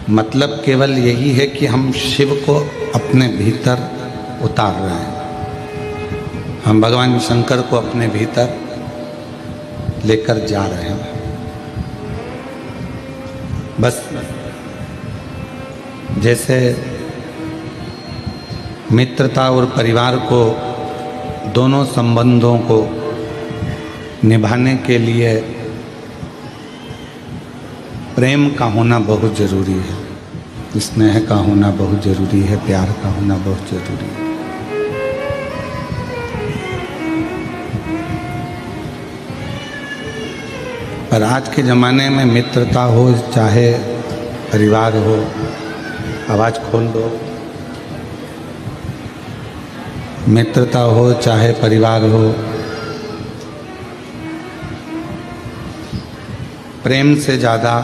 मतलब केवल यही है कि हम शिव को अपने भीतर उतार रहे हैं, हम भगवान शंकर को अपने भीतर लेकर जा रहे हैं। बस जैसे मित्रता और परिवार को, दोनों संबंधों को निभाने के लिए प्रेम का होना बहुत ज़रूरी है, स्नेह का होना बहुत ज़रूरी है, प्यार का होना बहुत ज़रूरी है। पर आज के ज़माने में मित्रता हो चाहे परिवार हो, आवाज़ खोल दो, मित्रता हो चाहे परिवार हो, प्रेम से ज़्यादा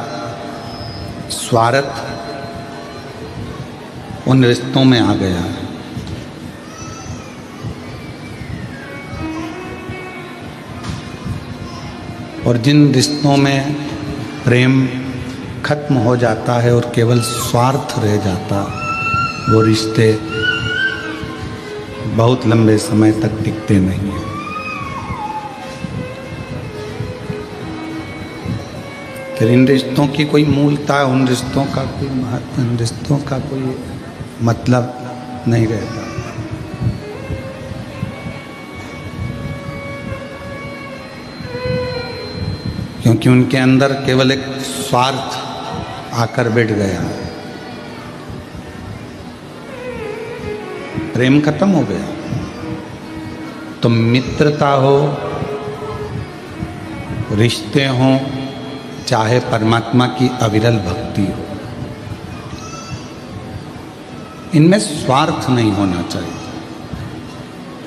स्वार्थ उन रिश्तों में आ गया है। और जिन रिश्तों में प्रेम खत्म हो जाता है और केवल स्वार्थ रह जाता, वो रिश्ते बहुत लंबे समय तक टिकते नहीं हैं। फिर इन रिश्तों की कोई मूलता, उन रिश्तों का कोई महत्व, इन रिश्तों का कोई मतलब नहीं रहता। क्योंकि उनके अंदर केवल एक स्वार्थ आकर बैठ गया, प्रेम खत्म हो गया। तो मित्रता हो, रिश्ते हों, चाहे परमात्मा की अविरल भक्ति हो, इनमें स्वार्थ नहीं होना चाहिए,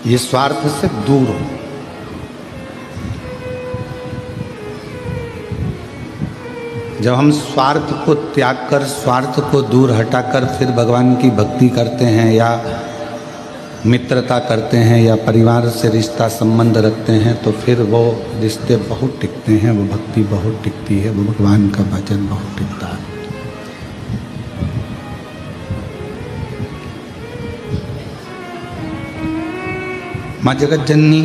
ये स्वार्थ से दूर हो। जब हम स्वार्थ को त्याग कर, स्वार्थ को दूर हटाकर फिर भगवान की भक्ति करते हैं या मित्रता करते हैं या परिवार से रिश्ता संबंध रखते हैं, तो फिर वो रिश्ते बहुत टिकते हैं, वो भक्ति बहुत टिकती है, वो भगवान का भजन बहुत टिकता है। माँ जगत जननी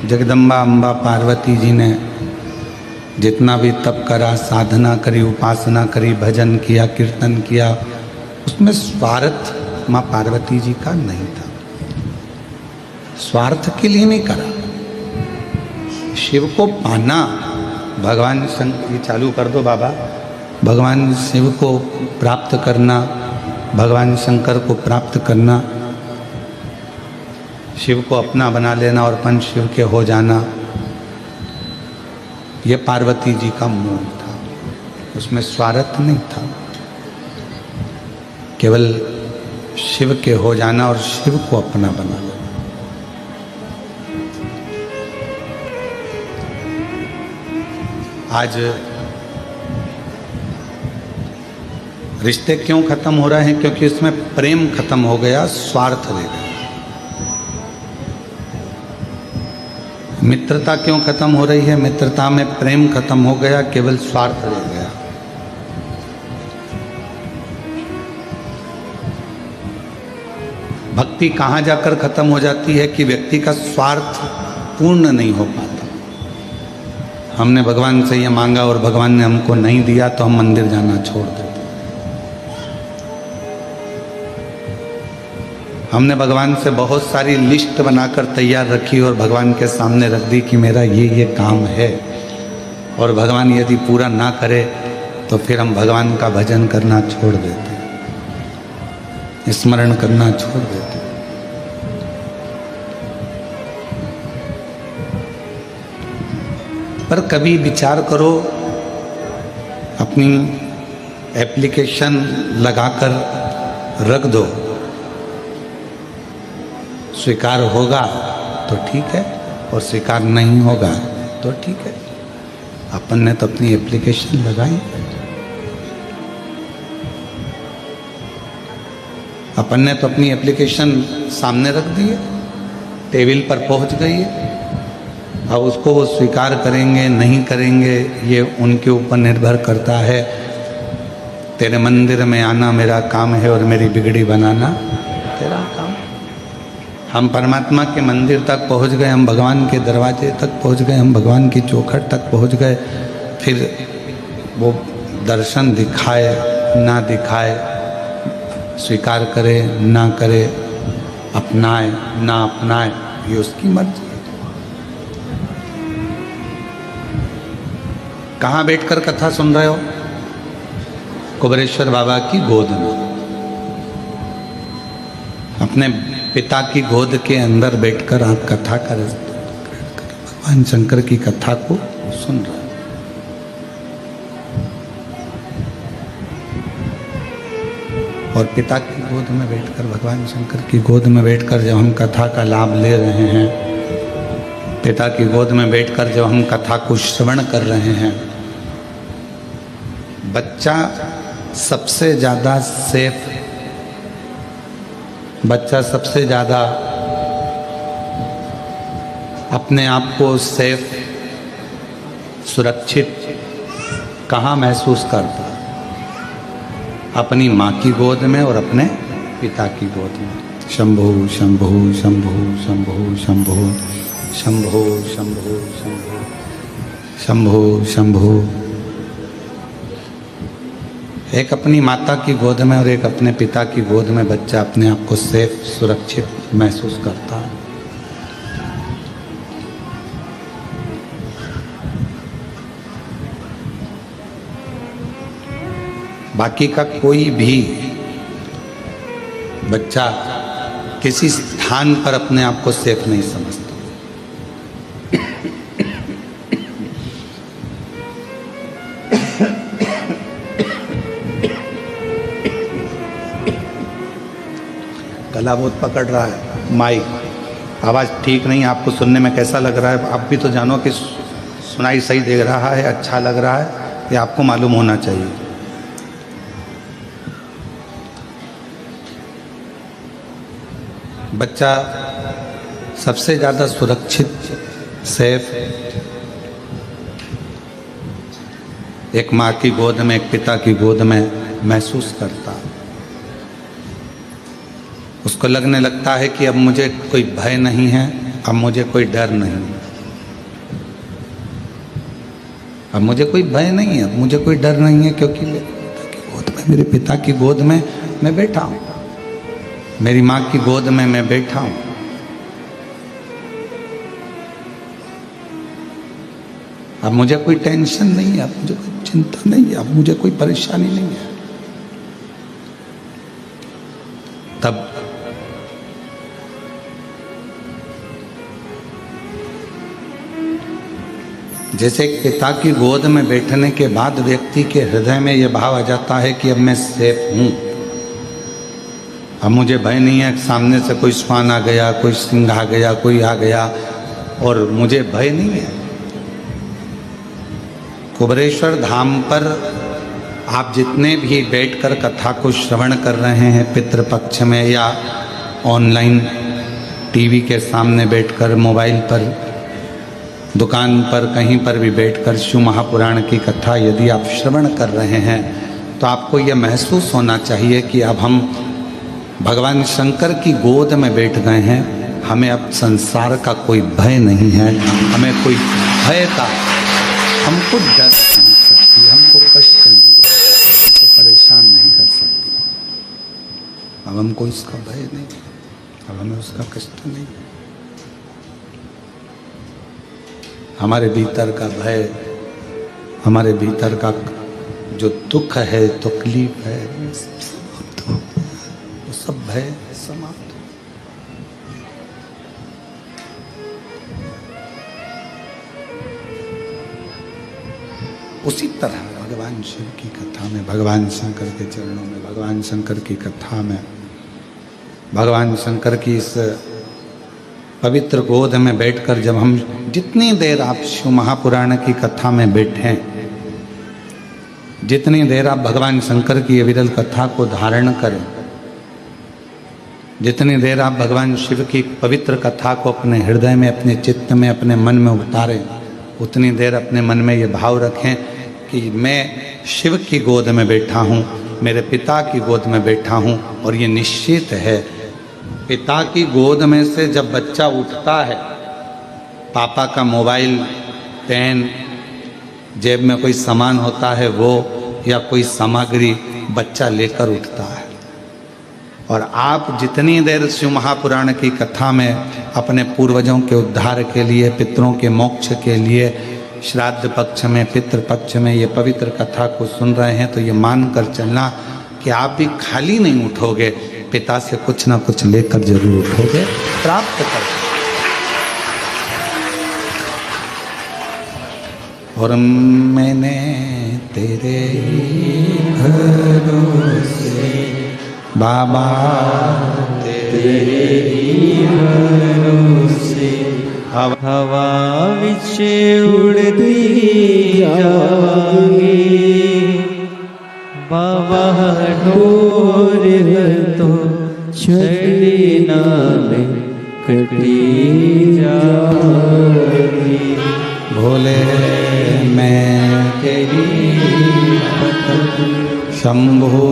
जगदम्बा अम्बा पार्वती जी ने जितना भी तप करा, साधना करी, उपासना करी, भजन किया, कीर्तन किया, उसमें स्वार्थ माँ पार्वती जी का नहीं था। स्वार्थ के लिए नहीं करा, शिव को पाना, भगवान शंकर, ये चालू कर दो बाबा, भगवान शिव को प्राप्त करना, भगवान शंकर को प्राप्त करना, शिव को अपना बना लेना और पंच शिव के हो जाना, ये पार्वती जी का मूल था। उसमें स्वार्थ नहीं था, केवल शिव के हो जाना और शिव को अपना बना लेना। आज रिश्ते क्यों खत्म हो रहे हैं? क्योंकि इसमें प्रेम खत्म हो गया, स्वार्थ रह गया। मित्रता क्यों खत्म हो रही है? मित्रता में प्रेम खत्म हो गया, केवल स्वार्थ रह गया। भक्ति कहाँ जाकर खत्म हो जाती है कि व्यक्ति का स्वार्थ पूर्ण नहीं हो पाता। हमने भगवान से ये मांगा और भगवान ने हमको नहीं दिया तो हम मंदिर जाना छोड़ देते। हमने भगवान से बहुत सारी लिस्ट बनाकर तैयार रखी और भगवान के सामने रख दी कि मेरा ये काम है, और भगवान यदि पूरा ना करे तो फिर हम भगवान का भजन करना छोड़ देते, स्मरण करना छोड़ देते। पर कभी विचार करो, अपनी एप्लीकेशन लगाकर रख दो, स्वीकार होगा तो ठीक है और स्वीकार नहीं होगा तो ठीक है। अपन ने तो अपनी एप्लीकेशन लगाई, अपन ने तो अपनी एप्लीकेशन सामने रख दी है, टेबल पर पहुंच गई है। अब उसको वो स्वीकार करेंगे नहीं करेंगे ये उनके ऊपर निर्भर करता है। तेरे मंदिर में आना मेरा काम है और मेरी बिगड़ी बनाना तेरा काम। हम परमात्मा के मंदिर तक पहुंच गए, हम भगवान के दरवाजे तक पहुंच गए, हम भगवान की चौखट तक पहुंच गए। फिर वो दर्शन दिखाए ना दिखाए, स्वीकार करे ना करे, अपनाए ना अपनाए, ये उसकी मर्जी। कहाँ बैठकर कथा सुन रहे हो? कुबेरेश्वर बाबा की गोद में, अपने पिता की गोद के अंदर बैठकर आप कथा कर भगवान शंकर की कथा को सुन रहे हो। और पिता की गोद में बैठकर, भगवान शंकर की गोद में बैठकर जब हम कथा का लाभ ले रहे हैं, पिता की गोद में बैठकर जब हम कथा को श्रवण कर रहे हैं, बच्चा सबसे ज़्यादा सेफ, बच्चा सबसे ज़्यादा अपने आप को सेफ, सुरक्षित कहाँ महसूस करता? अपनी माँ की गोद में और अपने पिता की गोद में। शंभो शंभो शंभो शंभो शंभो शंभो शंभो शंभो शंभो शंभो। एक अपनी माता की गोद में और एक अपने पिता की गोद में बच्चा अपने आप को सेफ, सुरक्षित महसूस करता है। बाकी का कोई भी बच्चा किसी स्थान पर अपने आप को सेफ नहीं समझता। गला बहुत पकड़ रहा है, माइक आवाज़ ठीक नहीं, आपको सुनने में कैसा लग रहा है? आप भी तो जानो कि सुनाई सही दे रहा है, अच्छा लग रहा है, ये आपको मालूम होना चाहिए। बच्चा सबसे ज़्यादा सुरक्षित, सेफ एक माँ की गोद में, एक पिता की गोद में महसूस करता। उसको लगने लगता है कि अब मुझे कोई भय नहीं है, अब मुझे कोई डर नहीं, अब मुझे कोई भय नहीं है, अब मुझे कोई डर नहीं है, क्योंकि मेरे पिता की गोद में मैं बैठा हूँ, मेरी माँ की गोद में मैं बैठा हूँ। अब मुझे कोई टेंशन नहीं है, अब मुझे कोई चिंता नहीं है, अब मुझे कोई परेशानी नहीं है। तब जैसे पिता की गोद में बैठने के बाद व्यक्ति के हृदय में यह भाव आ जाता है कि अब मैं सेफ हूँ, अब मुझे भय नहीं है, सामने से कोई श्वान आ गया, कोई सिंह आ गया, कोई आ गया, और मुझे भय नहीं है। कुबेरेश्वर धाम पर आप जितने भी बैठकर कथा को श्रवण कर रहे हैं, पितृपक्ष में या ऑनलाइन टीवी के सामने बैठकर, मोबाइल पर, दुकान पर, कहीं पर भी बैठकर शिव महापुराण की कथा यदि आप श्रवण कर रहे हैं, तो आपको यह महसूस होना चाहिए कि अब हम भगवान शंकर की गोद में बैठ गए हैं। हमें अब संसार का कोई भय नहीं है, हमें कोई भय का, हमको डर नहीं सकती, हमको कष्ट नहीं दे सकती, हमको परेशान नहीं कर सकती। अब हमको इसका भय नहीं, अब हमें उसका कष्ट नहीं। हमारे भीतर का भय, हमारे भीतर का जो दुख है, तकलीफ है, वो सब भय समाप्त। उसी तरह भगवान शिव की कथा में, भगवान शंकर के चरणों में, भगवान शंकर की कथा में, भगवान शंकर की इस पवित्र गोद में बैठकर जब हम जितनी देर आप शिव महापुराण की कथा में बैठें, जितनी देर आप भगवान शंकर की अविरल कथा को धारण करें, जितनी देर आप भगवान शिव की पवित्र कथा को अपने हृदय में, अपने चित्त में, अपने मन में उतारें, उतनी देर अपने मन में ये भाव रखें कि मैं शिव की गोद में बैठा हूँ मेरे पिता की गोद में बैठा हूँ। और ये निश्चित है, पिता की गोद में से जब बच्चा उठता है, पापा का मोबाइल, पेन, जेब में कोई सामान होता है वो, या कोई सामग्री बच्चा लेकर उठता है। और आप जितनी देर शिव महापुराण की कथा में अपने पूर्वजों के उद्धार के लिए, पितरों के मोक्ष के लिए, श्राद्ध पक्ष में, पितृ पक्ष में ये पवित्र कथा को सुन रहे हैं, तो ये मान कर चलना कि आप भी खाली नहीं उठोगे, पिता से कुछ ना कुछ लेकर जरूर उठोगे, प्राप्त कर। और मैंने तेरे भरोसे बाबा, तेरे भरोसे हवा विच उड़ती जावांगी, बाबा डोर तो छड़ी ना में कटी जावांगी। भोले मैं तेरी शंभो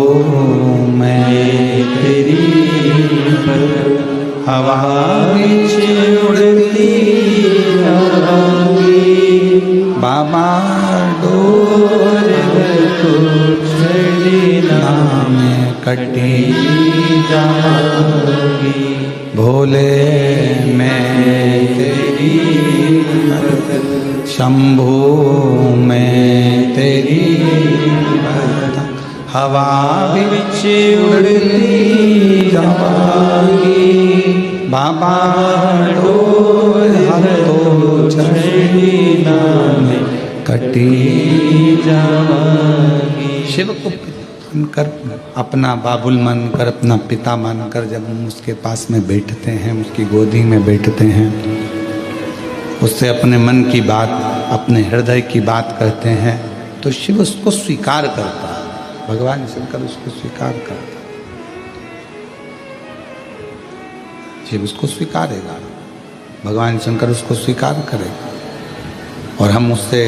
मैं तेरी हवा विच उड़ती जावांगी, बाबा डोर तो छड़ी ना में कटी जावांगी। भोले मैं तेरी शंभो मैं तेरी हवा विच उड़ती जावांगी, बाबा डोर तो छड़ी ना में कटी जावांगी। शिव को मानकर, अपना बाबुल मानकर, अपना पिता मानकर जब हम उसके पास में बैठते हैं, उसकी गोदी में बैठते हैं, उससे अपने मन की बात, अपने हृदय की बात कहते हैं, तो शिव उसको स्वीकार करता है। भगवान शंकर उसको स्वीकार करता है, शिव उसको स्वीकारेगा, भगवान शंकर उसको स्वीकार करेगा। और हम उससे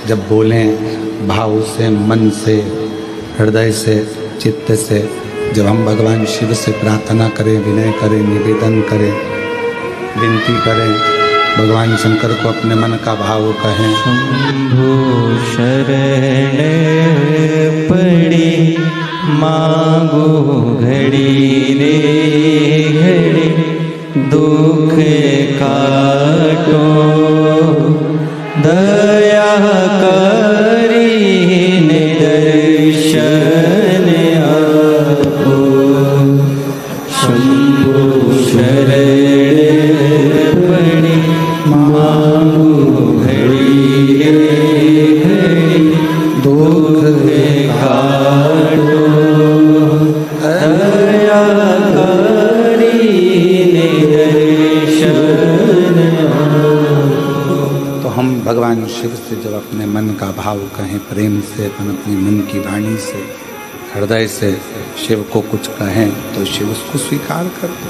जब बोलें भाव से, मन से, हृदय से, चित्त से, जब हम भगवान शिव से प्रार्थना करें, विनय करें, निवेदन करें, विनती करें, भगवान शंकर को अपने मन का भाव कहें। शंभो शरण पड़ी मांगो घड़ी रे घड़ी, दुख काटो दया करी दर्शन आपो। शंभो शरण पड़ी मांगो घड़ी घड़ी, दुख काटो दया करी दर्शन आपो। तो हम भगवान शिव से जब अपने मन का भाव कहें, प्रेम से, अपनी मन की वाणी से, हृदय से शिव को कुछ कहें, तो शिव उसको स्वीकार करते,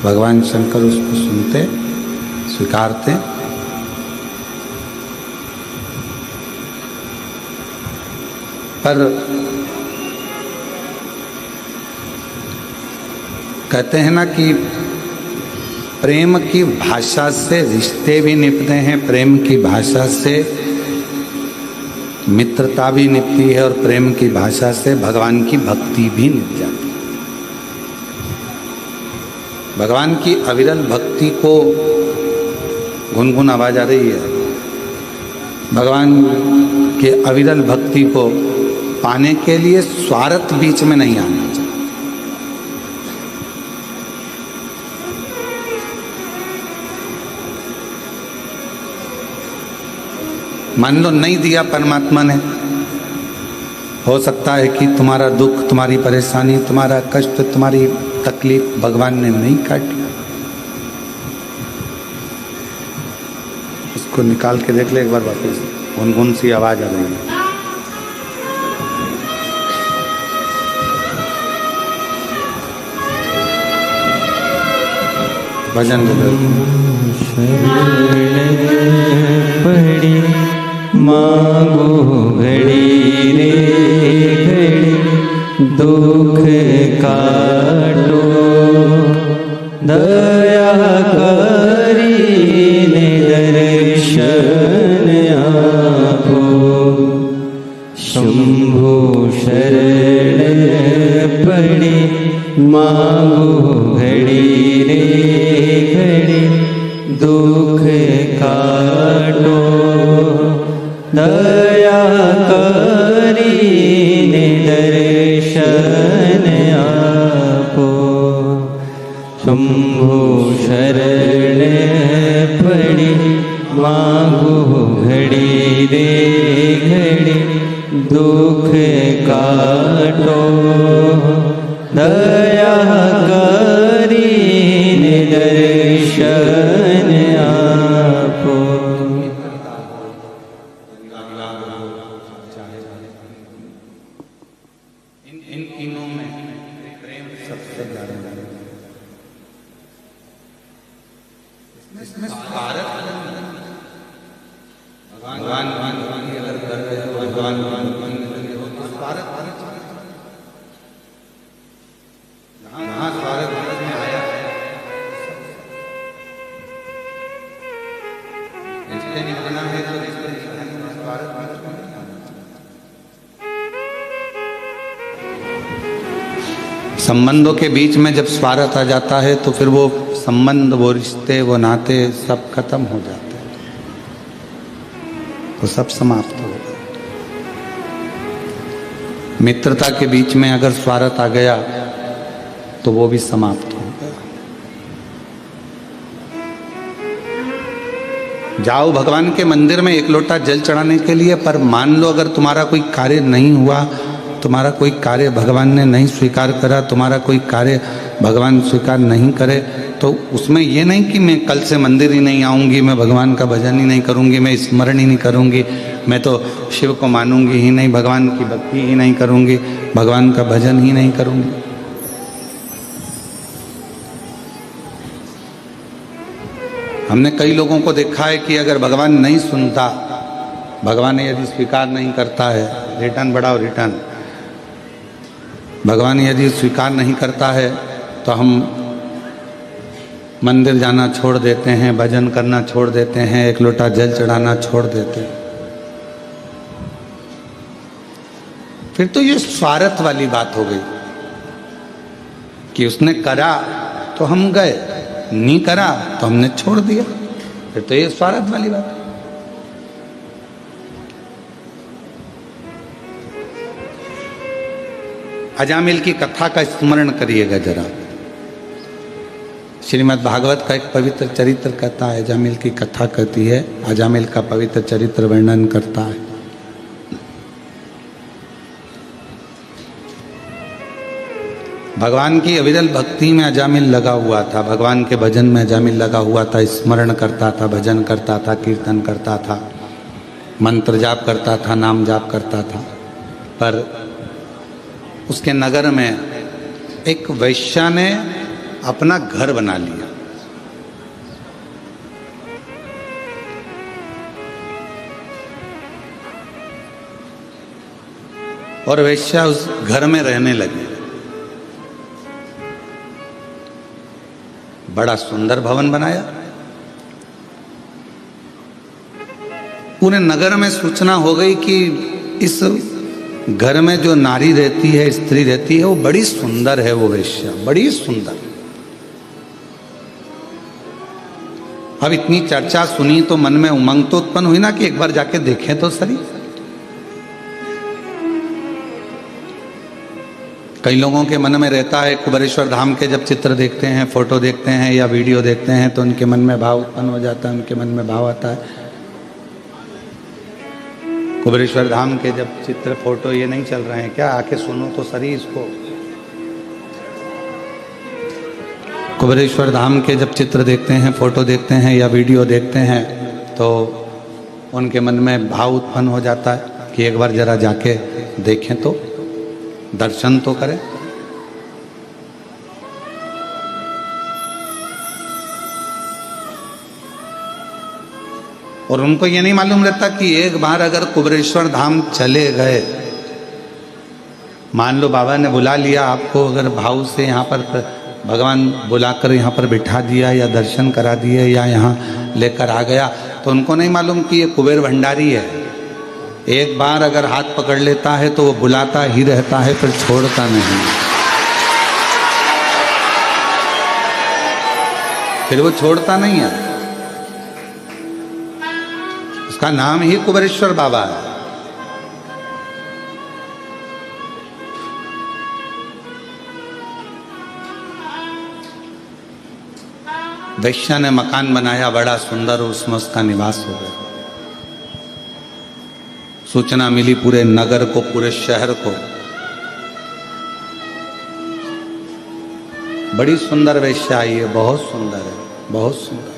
भगवान शंकर उसको सुनते, स्वीकारते। पर कहते हैं ना कि प्रेम की भाषा से रिश्ते भी निपते हैं, प्रेम की भाषा से मित्रता भी निपती है, और प्रेम की भाषा से भगवान की भक्ति भी निप जाती है। भगवान की अविरल भक्ति को गुनगुन आवाज आ रही है। भगवान के अविरल भक्ति को पाने के लिए स्वार्थ बीच में नहीं आना चाहिए। मान लो नहीं दिया परमात्मा ने, हो सकता है कि तुम्हारा दुख, तुम्हारी परेशानी, तुम्हारा कष्ट, तुम्हारी तकलीफ भगवान ने नहीं काटी। उसको निकाल के देख ले एक बार वापस, गुनगुन सी आवाज आ रही है। भजन पड़ी मांगो घड़ी रे घड़ी, दुख काटो दया करीने दर्शन आपो शंभु शरण पड़ी मांगो घड़ी रे घड़ी दुख काटो दया करीने दर्शन आपो शंभु शरण पड़ी मांगो घड़ी रे घड़ी दुख काटो दया करीने दर्शन आपो। इन तीनों में प्रेम सबसे ज्यादा है। इसमें भारत भगवान की अगर कर रहे हो भगवान भारत जहाँ भारत में आया है इसके निकलना है तो इसके भारत में संबंधों के बीच में जब स्वार्थ आ जाता है तो फिर वो संबंध, वो रिश्ते, वो नाते सब खत्म हो जाते हैं, तो सब समाप्त हो गए। मित्रता के बीच में अगर स्वार्थ आ गया तो वो भी समाप्त हो गया। जाओ भगवान के मंदिर में एक लोटा जल चढ़ाने के लिए, पर मान लो अगर तुम्हारा कोई कार्य नहीं हुआ, तुम्हारा कोई कार्य भगवान ने नहीं स्वीकार करा, तुम्हारा कोई कार्य भगवान स्वीकार नहीं करे, तो उसमें ये नहीं कि मैं कल से मंदिर ही नहीं आऊँगी, मैं भगवान का भजन ही नहीं करूँगी, मैं स्मरण ही नहीं करूँगी, मैं तो शिव को मानूंगी ही नहीं, भगवान की भक्ति ही नहीं करूँगी, भगवान का भजन ही नहीं करूँगी। हमने कई लोगों को देखा है कि अगर भगवान नहीं सुनता, भगवान यदि स्वीकार नहीं करता है, रिटर्न बढ़ाओ रिटर्न, भगवान यदि स्वीकार नहीं करता है तो हम मंदिर जाना छोड़ देते हैं, भजन करना छोड़ देते हैं, एक लोटा जल चढ़ाना छोड़ देते हैं। फिर तो ये स्वार्थ वाली बात हो गई कि उसने करा तो हम गए, नहीं करा तो हमने छोड़ दिया, फिर तो ये स्वार्थ वाली बात है। अजामिल की कथा का स्मरण करिएगा जरा। श्रीमद् भागवत का एक पवित्र चरित्र कहता है, अजामिल की कथा कहती है, अजामिल का पवित्र चरित्र वर्णन करता है। भगवान की अविरल भक्ति में अजामिल लगा हुआ था, भगवान के भजन में अजामिल लगा हुआ था, स्मरण करता था, भजन करता था, कीर्तन करता था, मंत्र जाप करता था, नाम जाप करता था। पर उसके नगर में एक वैश्या ने अपना घर बना लिया। और वैश्या उस घर में रहने लगी। बड़ा सुंदर भवन बनाया। पूरे नगर में सूचना हो गई कि इस घर में जो नारी रहती है, स्त्री रहती है, वो बड़ी सुंदर है, वो वेश्या बड़ी सुंदर। अब इतनी चर्चा सुनी तो मन में उमंग तो उत्पन्न हुई ना कि एक बार जाके देखें तो सही। कई लोगों के मन में रहता है, कुबेरेश्वर धाम के जब चित्र देखते हैं, फोटो देखते हैं या वीडियो देखते हैं तो उनके मन में भाव उत्पन्न हो जाता है, उनके मन में भाव आता है। कुबेरेश्वर धाम के जब चित्र फोटो ये नहीं चल रहे हैं क्या? आके सुनो तो सही इसको। कुबेरेश्वर धाम के जब चित्र देखते हैं, फोटो देखते हैं या वीडियो देखते हैं तो उनके मन में भाव उत्पन्न हो जाता है कि एक बार जरा जाके देखें तो, दर्शन तो करें। और उनको ये नहीं मालूम रहता कि एक बार अगर कुबेरेश्वर धाम चले गए, मान लो बाबा ने बुला लिया आपको, अगर भाव से यहाँ पर भगवान बुलाकर यहाँ पर बिठा दिया या दर्शन करा दिए या यहाँ लेकर आ गया, तो उनको नहीं मालूम कि ये कुबेर भंडारी है। एक बार अगर हाथ पकड़ लेता है तो वो बुलाता ही रहता है, फिर छोड़ता नहीं, फिर वो छोड़ता नहीं है। उसका नाम ही कुबेरेश्वर बाबा है। वैश्या ने मकान बनाया बड़ा सुंदर, उसमें उसका निवास हो गया। सूचना मिली पूरे नगर को, पूरे शहर को, बड़ी सुंदर वैश्या आई है, बहुत सुंदर है, बहुत सुंदर।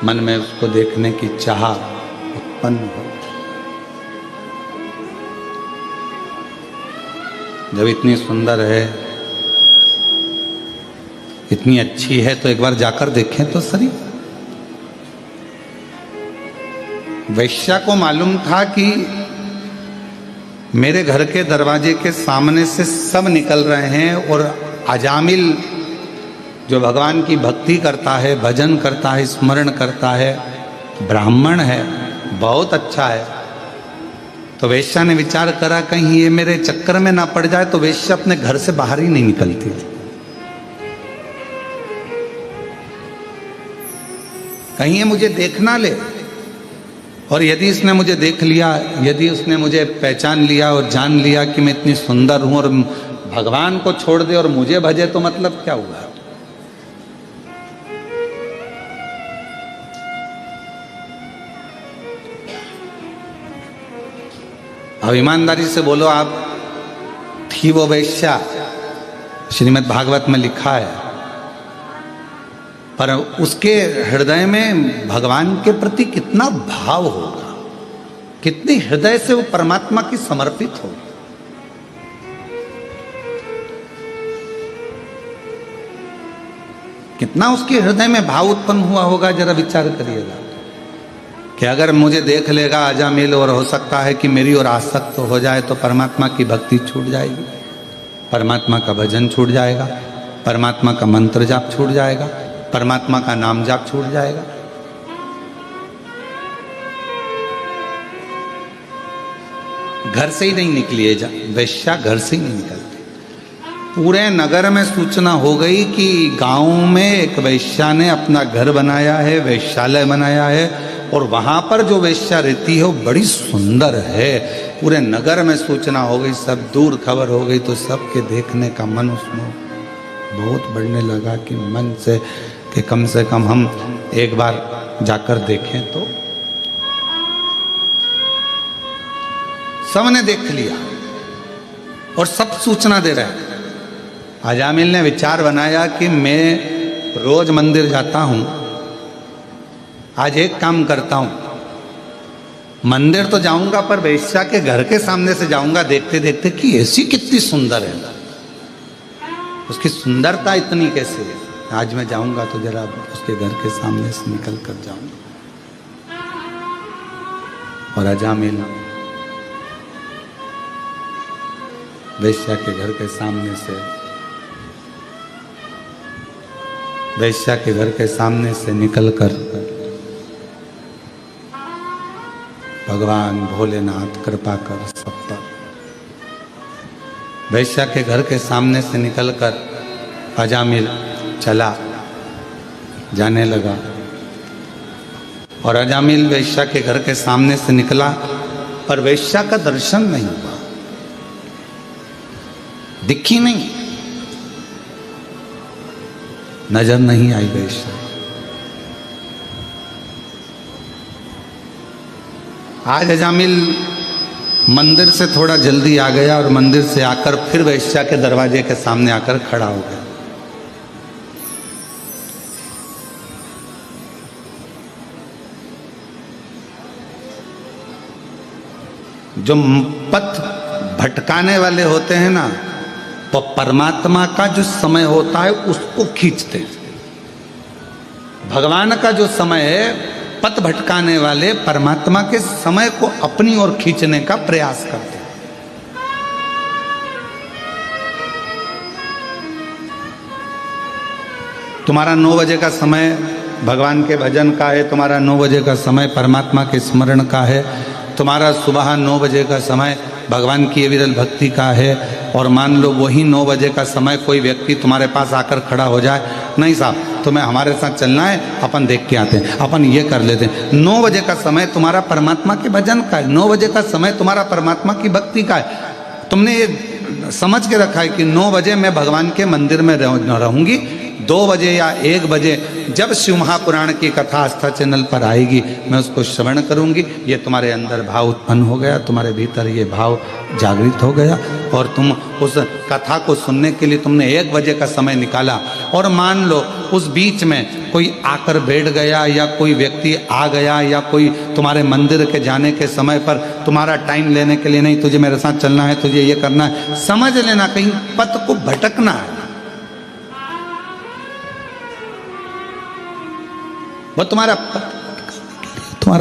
मन में उसको देखने की चाह उत्पन्न हो। जब इतनी सुंदर है, इतनी अच्छी है, तो एक बार जाकर देखें तो सही। वैश्या को मालूम था कि मेरे घर के दरवाजे के सामने से सब निकल रहे हैं और अजामिल जो भगवान की भक्ति करता है, भजन करता है, स्मरण करता है, ब्राह्मण है, बहुत अच्छा है। तो वैश्या ने विचार करा कहीं ये मेरे चक्कर में ना पड़ जाए, तो वैश्या अपने घर से बाहर ही नहीं निकलती थी। कहीं ये मुझे देख ना ले, और यदि इसने मुझे देख लिया, यदि उसने मुझे पहचान लिया और जान लिया कि मैं इतनी सुंदर हूं और भगवान को छोड़ दे और मुझे भजे, तो मतलब क्या हुआ? अब ईमानदारी से बोलो, आप थी वो वैश्या, श्रीमद् भागवत में लिखा है, पर उसके हृदय में भगवान के प्रति कितना भाव होगा, कितनी हृदय से वो परमात्मा की समर्पित हो। कितना उसके हृदय में भाव उत्पन्न हुआ होगा, जरा विचार करिएगा। कि अगर मुझे देख लेगा अजामिल और हो सकता है कि मेरी ओर आसक्त हो जाए, तो परमात्मा की भक्ति छूट जाएगी, परमात्मा का भजन छूट जाएगा, परमात्मा का मंत्र जाप छूट जाएगा, परमात्मा का नाम जाप छूट जाएगा। घर से ही नहीं निकली है वैश्या, घर से ही नहीं निकलती। पूरे नगर में सूचना हो गई कि गांव में एक वैश्या ने अपना घर बनाया है, वैश्यालय बनाया है, और वहां पर जो वैश्या रहती है वो बड़ी सुंदर है। पूरे नगर में सूचना हो गई, सब दूर खबर हो गई, तो सबके देखने का मन उसमें बहुत बढ़ने लगा कि मन से कि कम से कम हम एक बार जाकर देखें। तो सबने देख लिया और सब सूचना दे रहे हैं। अजामिल ने विचार बनाया कि मैं रोज मंदिर जाता हूं, आज एक काम करता हूं, मंदिर तो जाऊंगा पर वैश्या के घर के सामने से जाऊंगा, देखते देखते कि ऐसी कितनी सुंदर है, उसकी सुंदरता इतनी कैसे है। आज मैं जाऊंगा तो जरा उसके घर के सामने से निकल कर जाऊंगा। और अजामिल वैश्या के घर के सामने से, वैश्या के घर के सामने से निकलकर भगवान भोलेनाथ कृपा कर सब पर, वैश्या के घर के सामने से निकलकर अजामिल चला, जाने लगा। और अजामिल वैश्या के घर के सामने से निकला, पर वैश्या का दर्शन नहीं हुआ, दिखी नहीं, नजर नहीं आई वैश्या। आज अजामिल मंदिर से थोड़ा जल्दी आ गया और मंदिर से आकर फिर वैश्या के दरवाजे के सामने आकर खड़ा हो गया। जो पथ भटकाने वाले होते हैं ना, तो परमात्मा का जो समय होता है उसको खींचते हैं। भगवान का जो समय है, पथ भटकाने वाले परमात्मा के समय को अपनी ओर खींचने का प्रयास करते हैं। तुम्हारा 9 बजे का समय भगवान के भजन का है, तुम्हारा 9 बजे का समय परमात्मा के स्मरण का है, तुम्हारा सुबह 9 बजे का समय भगवान की विरल भक्ति का है, और मान लो वही 9 बजे का समय कोई व्यक्ति तुम्हारे पास आकर खड़ा हो जाए, नहीं साहब तुम्हें हमारे साथ चलना है, अपन देख के आते हैं, अपन ये कर लेते हैं। 9 बजे का समय तुम्हारा परमात्मा के भजन का है, 9 बजे का समय तुम्हारा परमात्मा की भक्ति का है। तुमने ये समझ के रखा है कि 9 बजे मैं भगवान के मंदिर में रहूंगी, 2 बजे या 1 बजे जब शिव महापुराण की कथा आस्था चैनल पर आएगी मैं उसको श्रवण करूंगी। ये तुम्हारे अंदर भाव उत्पन्न हो गया, तुम्हारे भीतर ये भाव जागृत हो गया, और तुम उस कथा को सुनने के लिए तुमने 1 बजे का समय निकाला, और मान लो उस बीच में कोई आकर बैठ गया या कोई व्यक्ति आ गया या कोई तुम्हारे मंदिर के जाने के समय पर तुम्हारा टाइम लेने के लिए, नहीं तुझे मेरे साथ चलना है, तुझे ये करना है, समझ लेना कहीं पथ को भटकना है। वो तुम्हारा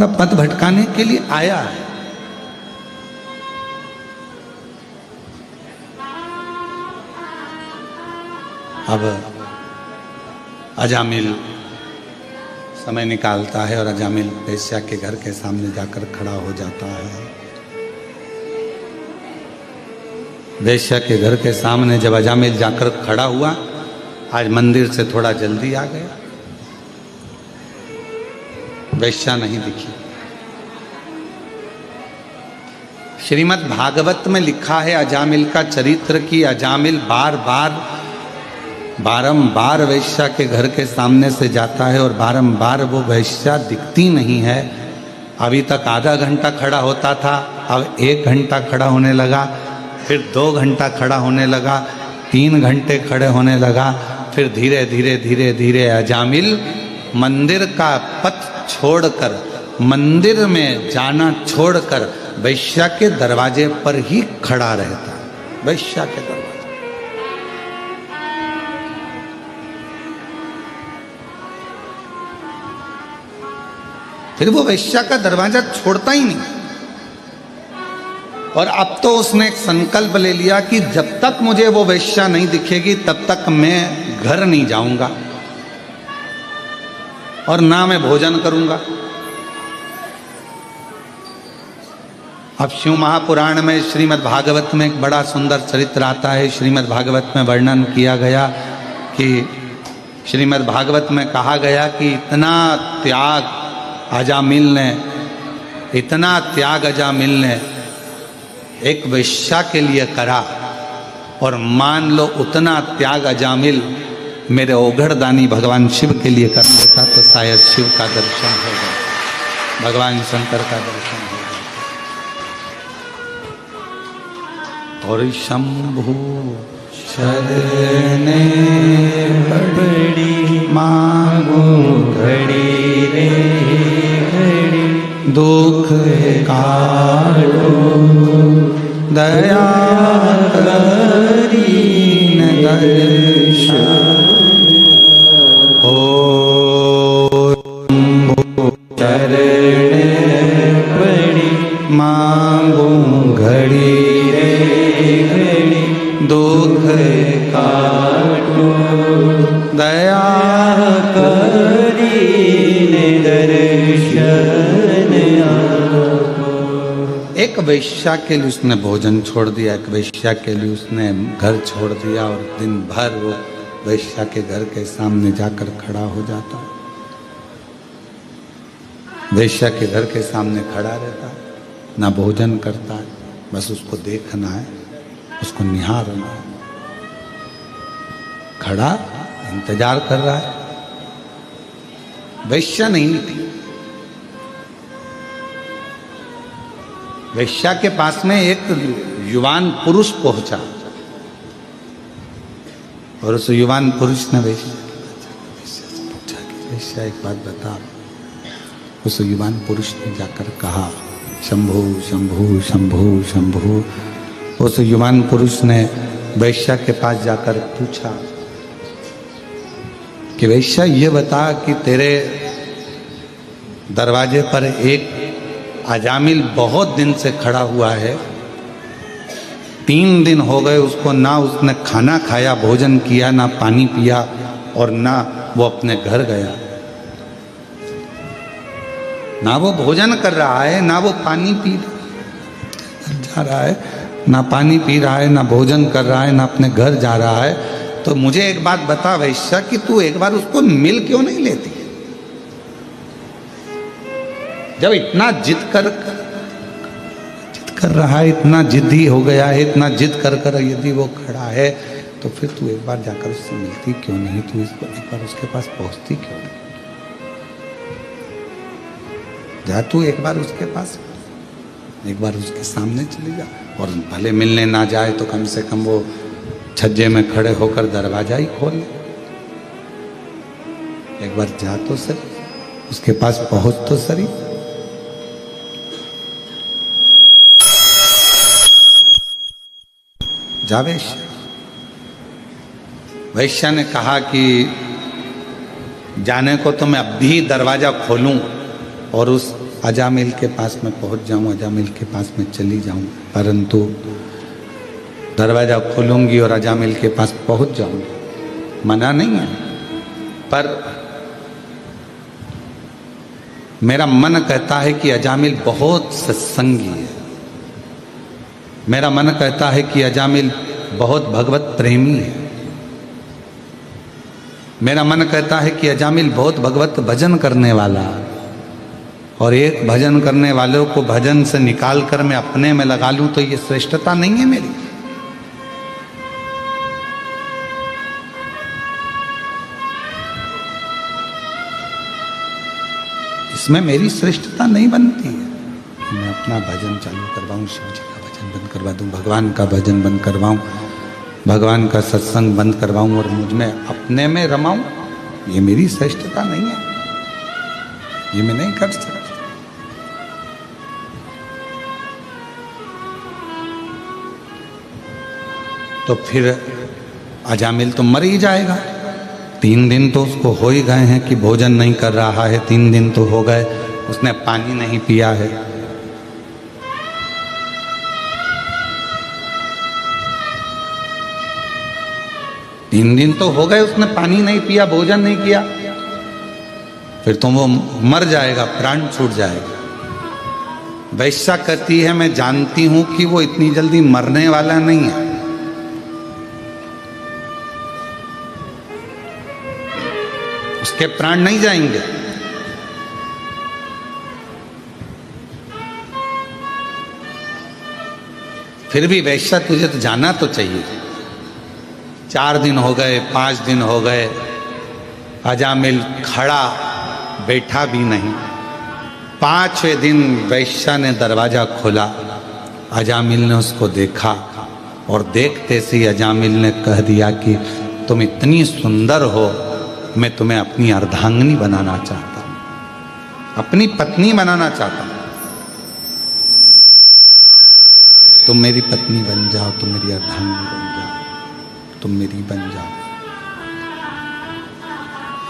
पथ भटकाने के लिए आया है। अब अजामिल समय निकालता है और अजामिल वेश्या के घर के सामने जाकर खड़ा हो जाता है। वेश्या के घर के सामने जब अजामिल जाकर खड़ा हुआ, आज मंदिर से थोड़ा जल्दी आ गया, वेश्या नहीं दिखी। श्रीमद् भागवत में लिखा है अजामिल का चरित्र कि अजामिल बारंबार वेश्या के घर के सामने से जाता है और बारंबार वो वेश्या दिखती नहीं है। अभी तक आधा घंटा खड़ा होता था, अब 1 घंटा खड़ा होने लगा, फिर 2 घंटा खड़ा होने लगा, 3 घंटे खड़े होने लगा, फिर धीरे धीरे धीरे धीरे अजामिल मंदिर का पथ छोड़कर, मंदिर में जाना छोड़कर वेश्या के दरवाजे पर ही खड़ा रहता है। वेश्या के दरवाजे, फिर वो वेश्या का दरवाजा छोड़ता ही नहीं। और अब तो उसने एक संकल्प ले लिया कि जब तक मुझे वो वेश्या नहीं दिखेगी तब तक मैं घर नहीं जाऊंगा और ना मैं भोजन करूंगा। अब शिव महापुराण में श्रीमद् भागवत में एक बड़ा सुंदर चरित्र आता है। श्रीमद् भागवत में वर्णन किया गया कि श्रीमद् भागवत में कहा गया कि इतना त्याग अजामिल ने एक वेश्या के लिए करा, और मान लो उतना त्याग अजामिल मेरे ओघड़दानी भगवान शिव के लिए कर लेता तो शायद शिव का दर्शन हो जाए, भगवान शंकर का दर्शन हो जाए। और शंभु शरण बड़ी मांगो घड़ी रे घड़ी, दुख काटो दया करीन दर्शन। शरण बड़ी मांगो घड़ी रे घड़ी, दुख काटो दया करीन दर्शन आपो। एक वेश्या के लिए उसने भोजन छोड़ दिया, एक वेश्या के लिए उसने घर छोड़ दिया, और दिन भर वो वेश्या के घर के सामने जाकर खड़ा हो जाता, वेश्या के घर के सामने खड़ा रहता, ना भोजन करता है, बस उसको देखना है, उसको निहारना है, खड़ा इंतजार कर रहा है। वेश्या नहीं निकली। वेश्या के पास में एक युवान पुरुष पहुंचा, और उस युवान पुरुष ने वेश्या से पूछा कि वेश्या एक बात बता। उस युवान पुरुष ने जाकर कहा शंभु शंभु शंभु शंभु। उस युवान पुरुष ने वेश्या के पास जाकर पूछा कि वेश्या ये बता कि तेरे दरवाजे पर एक अजामिल बहुत दिन से खड़ा हुआ है, 3 दिन हो गए उसको, ना उसने खाना खाया, भोजन किया, ना पानी पिया, और ना वो अपने घर गया। ना वो भोजन कर रहा है, ना वो पानी पी जा रहा है, ना पानी पी रहा है, ना भोजन कर रहा है, ना अपने घर जा रहा है। तो मुझे एक बात बता वैश्या कि तू एक बार उसको मिल क्यों नहीं लेती? जब इतना जिद कर रहा है, इतना जिद्दी हो गया है, इतना जिद कर यदि वो खड़ा है, तो फिर तू एक बार जाकर उससे मिलती क्यों नहीं? तू एक बार उसके पास पहुंचती क्यों नहीं? जा तू एक बार उसके पास, एक बार उसके सामने चली जा, और भले मिलने ना जाए तो कम से कम वो छज्जे में खड़े होकर दरवाजा ही खोल ले। एक बार जा तो सही, उसके पास पहुंच तो सही। जा वैश्या। वैश्या ने कहा कि जाने को तो मैं अब भी दरवाजा खोलूं और उस अजामिल के पास में पहुंच जाऊं, अजामिल के पास में चली जाऊं, परंतु दरवाजा खोलूंगी और अजामिल के पास पहुंच जाऊंगी, मना नहीं है, पर मेरा मन कहता है कि अजामिल बहुत सत्संगी है। मेरा मन कहता है कि अजामिल बहुत भगवत प्रेमी है। मेरा मन कहता है कि अजामिल बहुत भगवत भजन करने वाला है, और एक भजन करने वालों को भजन से निकाल कर मैं अपने में लगा लूं तो ये श्रेष्ठता नहीं है मेरी। इसमें मेरी श्रेष्ठता नहीं बनती है। मैं अपना भजन चालू करवाऊं, शिव जी का भजन बंद करवा दूं, भगवान का भजन बंद करवाऊं, भगवान का सत्संग बंद करवाऊं और मुझ में अपने में रमाऊं, ये मेरी श्रेष्ठता नहीं है, ये मैं नहीं कर सकता। तो फिर अजामिल तो मर ही जाएगा। 3 दिन तो उसको हो ही गए हैं कि भोजन नहीं कर रहा है, 3 दिन तो हो गए, उसने पानी नहीं पिया है। तीन दिन तो हो गए उसने पानी नहीं पिया, भोजन नहीं किया, फिर तो वो मर जाएगा, प्राण छूट जाएगा। वैश्या कहती है मैं जानती हूं कि वो इतनी जल्दी मरने वाला नहीं है, उसके प्राण नहीं जाएंगे। फिर भी वैश्या तुझे तो जाना तो चाहिए। 4 दिन हो गए, 5 दिन हो गए, अजामिल खड़ा बैठा भी नहीं। 5वें दिन वैश्या ने दरवाजा खोला, अजामिल ने उसको देखा और देखते से ही अजामिल ने कह दिया कि तुम इतनी सुंदर हो, मैं तुम्हें अपनी अर्धांगिनी बनाना चाहता हूं, अपनी पत्नी बनाना चाहता हूं। तुम मेरी पत्नी बन जाओ, तुम मेरी अर्धांगिनी बन जाओ, तुम मेरी बन जाओ।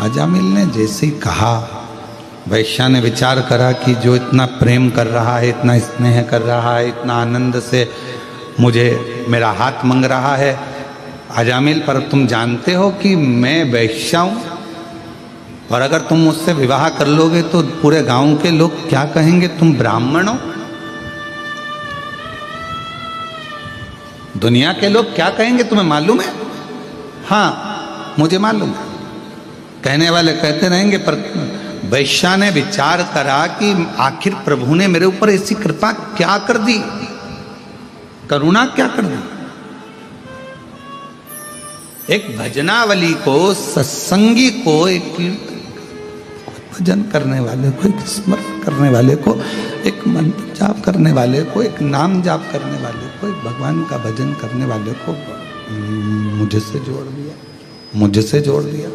अजामिल ने जैसे ही कहा, वैश्या ने विचार करा कि जो इतना प्रेम कर रहा है, इतना स्नेह कर रहा है, इतना आनंद से मुझे मेरा हाथ मांग रहा है, अजामिल पर तुम जानते हो कि मैं वैश्या हूं, और अगर तुम मुझसे विवाह कर लोगे तो पूरे गांव के लोग क्या कहेंगे, तुम ब्राह्मण हो। दुनिया के लोग क्या कहेंगे तुम्हें मालूम है? हाँ, मुझे मालूम है, कहने वाले कहते रहेंगे, पर वैश्या ने विचार करा कि आखिर प्रभु ने मेरे ऊपर ऐसी कृपा क्या कर दी, करुणा क्या कर दी। एक भजनावली को, सत्संगी को, एक भजन करने वाले को, एक स्मरण करने वाले को, एक मंत्र जाप करने वाले को, एक नाम जाप करने वाले को, एक भगवान का भजन करने वाले को मुझसे जोड़ दिया, मुझसे जोड़ दिया।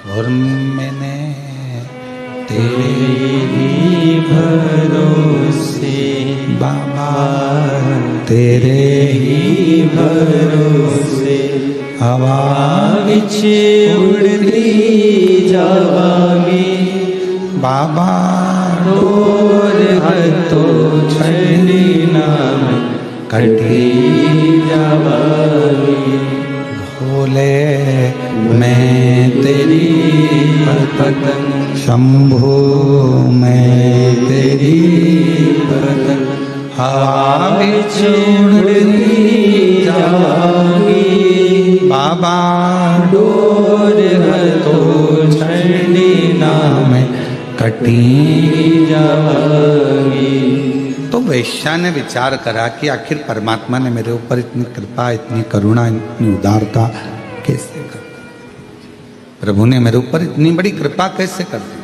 और मैंने तेरे ही भरोसे बाबा, तेरे ही भरोसे हवा विच उड़ती जावांगी बाबा, और हतो छड़ी नाम कटी जावांगी। भोले मैं तेरी पतंग शंभो मैं तेरी पतंग हवा बिच उड़ती जावांगी। बाबा डोर तो छड़ी नाम कटी जावांगी। तो वैश्या ने विचार करा कि आखिर परमात्मा ने मेरे ऊपर इतनी कृपा, इतनी करुणा, इतनी उदारता कैसे कर दी? प्रभु ने मेरे ऊपर इतनी बड़ी कृपा कैसे कर दी?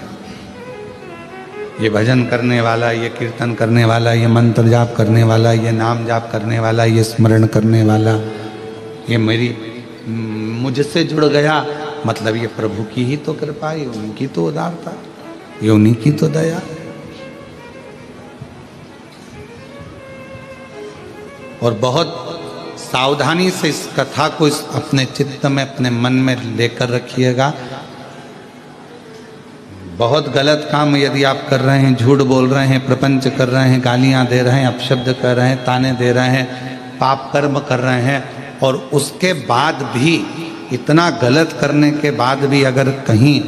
ये भजन करने वाला, ये कीर्तन करने वाला, ये मंत्र जाप करने वाला, ये नाम जाप करने वाला, ये स्मरण करने वाला, ये मुझसे जुड़ गया, मतलब ये प्रभु की ही तो कृपा, ये उनकी तो उदारता, ये उन्हीं की तो दया। और बहुत सावधानी से इस कथा को अपने चित्त में, अपने मन में लेकर रखिएगा। बहुत गलत काम यदि आप कर रहे हैं, झूठ बोल रहे हैं, प्रपंच कर रहे हैं, गालियां दे रहे हैं, अपशब्द कर रहे हैं, ताने दे रहे हैं, पाप कर्म कर रहे हैं, और उसके बाद भी, इतना गलत करने के बाद भी अगर कहीं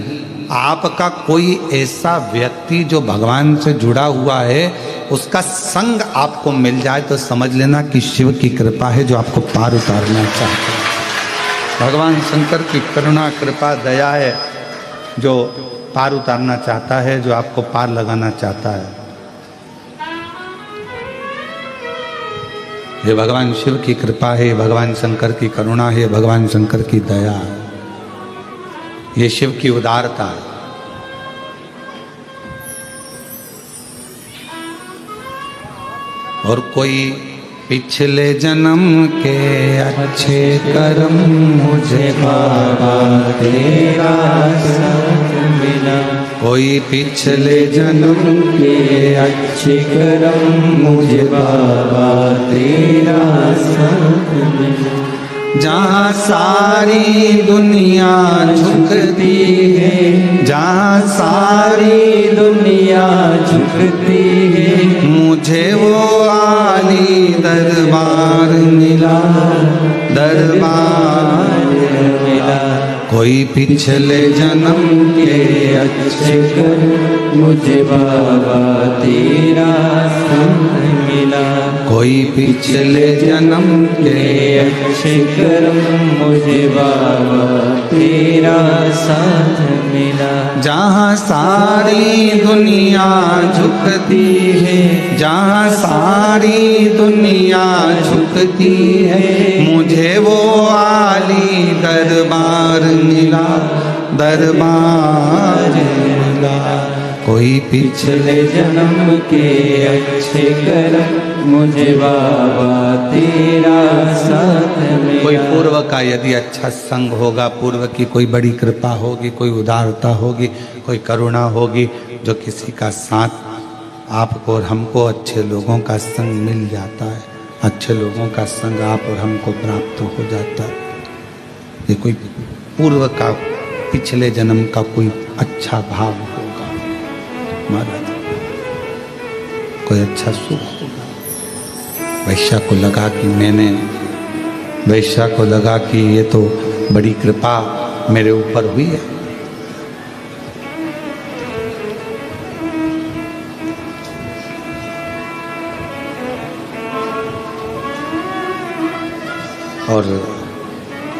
आपका कोई ऐसा व्यक्ति जो भगवान से जुड़ा हुआ है, उसका संग आपको मिल जाए, तो समझ लेना कि शिव की कृपा है जो आपको पार उतारना चाहता है। भगवान शंकर की करुणा, कृपा, दया है जो पार उतारना चाहता है, जो आपको पार लगाना चाहता है। ये भगवान शिव की कृपा है, भगवान शंकर की करुणा है, भगवान शंकर की दया है, ये शिव की उदारता है। और कोई पिछले जन्म के अच्छे कर्म मुझे बाबा तेरा संग मिला। कोई पिछले जन्म के अच्छे कर्म मुझे बाबा तेरा संग मिला। जहाँ सारी दुनिया झुकती है, जहाँ सारी दुनिया झुकती है, मुझे वो आली दरबार मिला, दरबार मिला। कोई पिछले जन्म के अच्छे कर्म मुझे बाबा तेरा संग मिला। कोई पिछले जन्म के अच्छे कर्म मुझे बाबा तेरा साथ मिला। जहाँ सारी दुनिया झुकती है, जहाँ सारी दुनिया झुकती है, मुझे वो आली दरबार मिला, दरबार मिला। कोई पिछले जन्म के अच्छे कर्म मुझे बाबा तेरा साथ मिला। कोई पूर्व का यदि अच्छा संग होगा, पूर्व की कोई बड़ी कृपा होगी, कोई उदारता होगी, कोई करुणा होगी, जो किसी का साथ आपको और हमको, अच्छे लोगों का संग मिल जाता है, अच्छे लोगों का संग आप और हमको प्राप्त हो जाता है। ये कोई पूर्व का, पिछले जन्म का कोई अच्छा भाव होगा महाराज, कोई अच्छा सुख होगा। वैश्या को लगा कि मैंने, वैश्या को लगा कि ये तो बड़ी कृपा मेरे ऊपर हुई है। और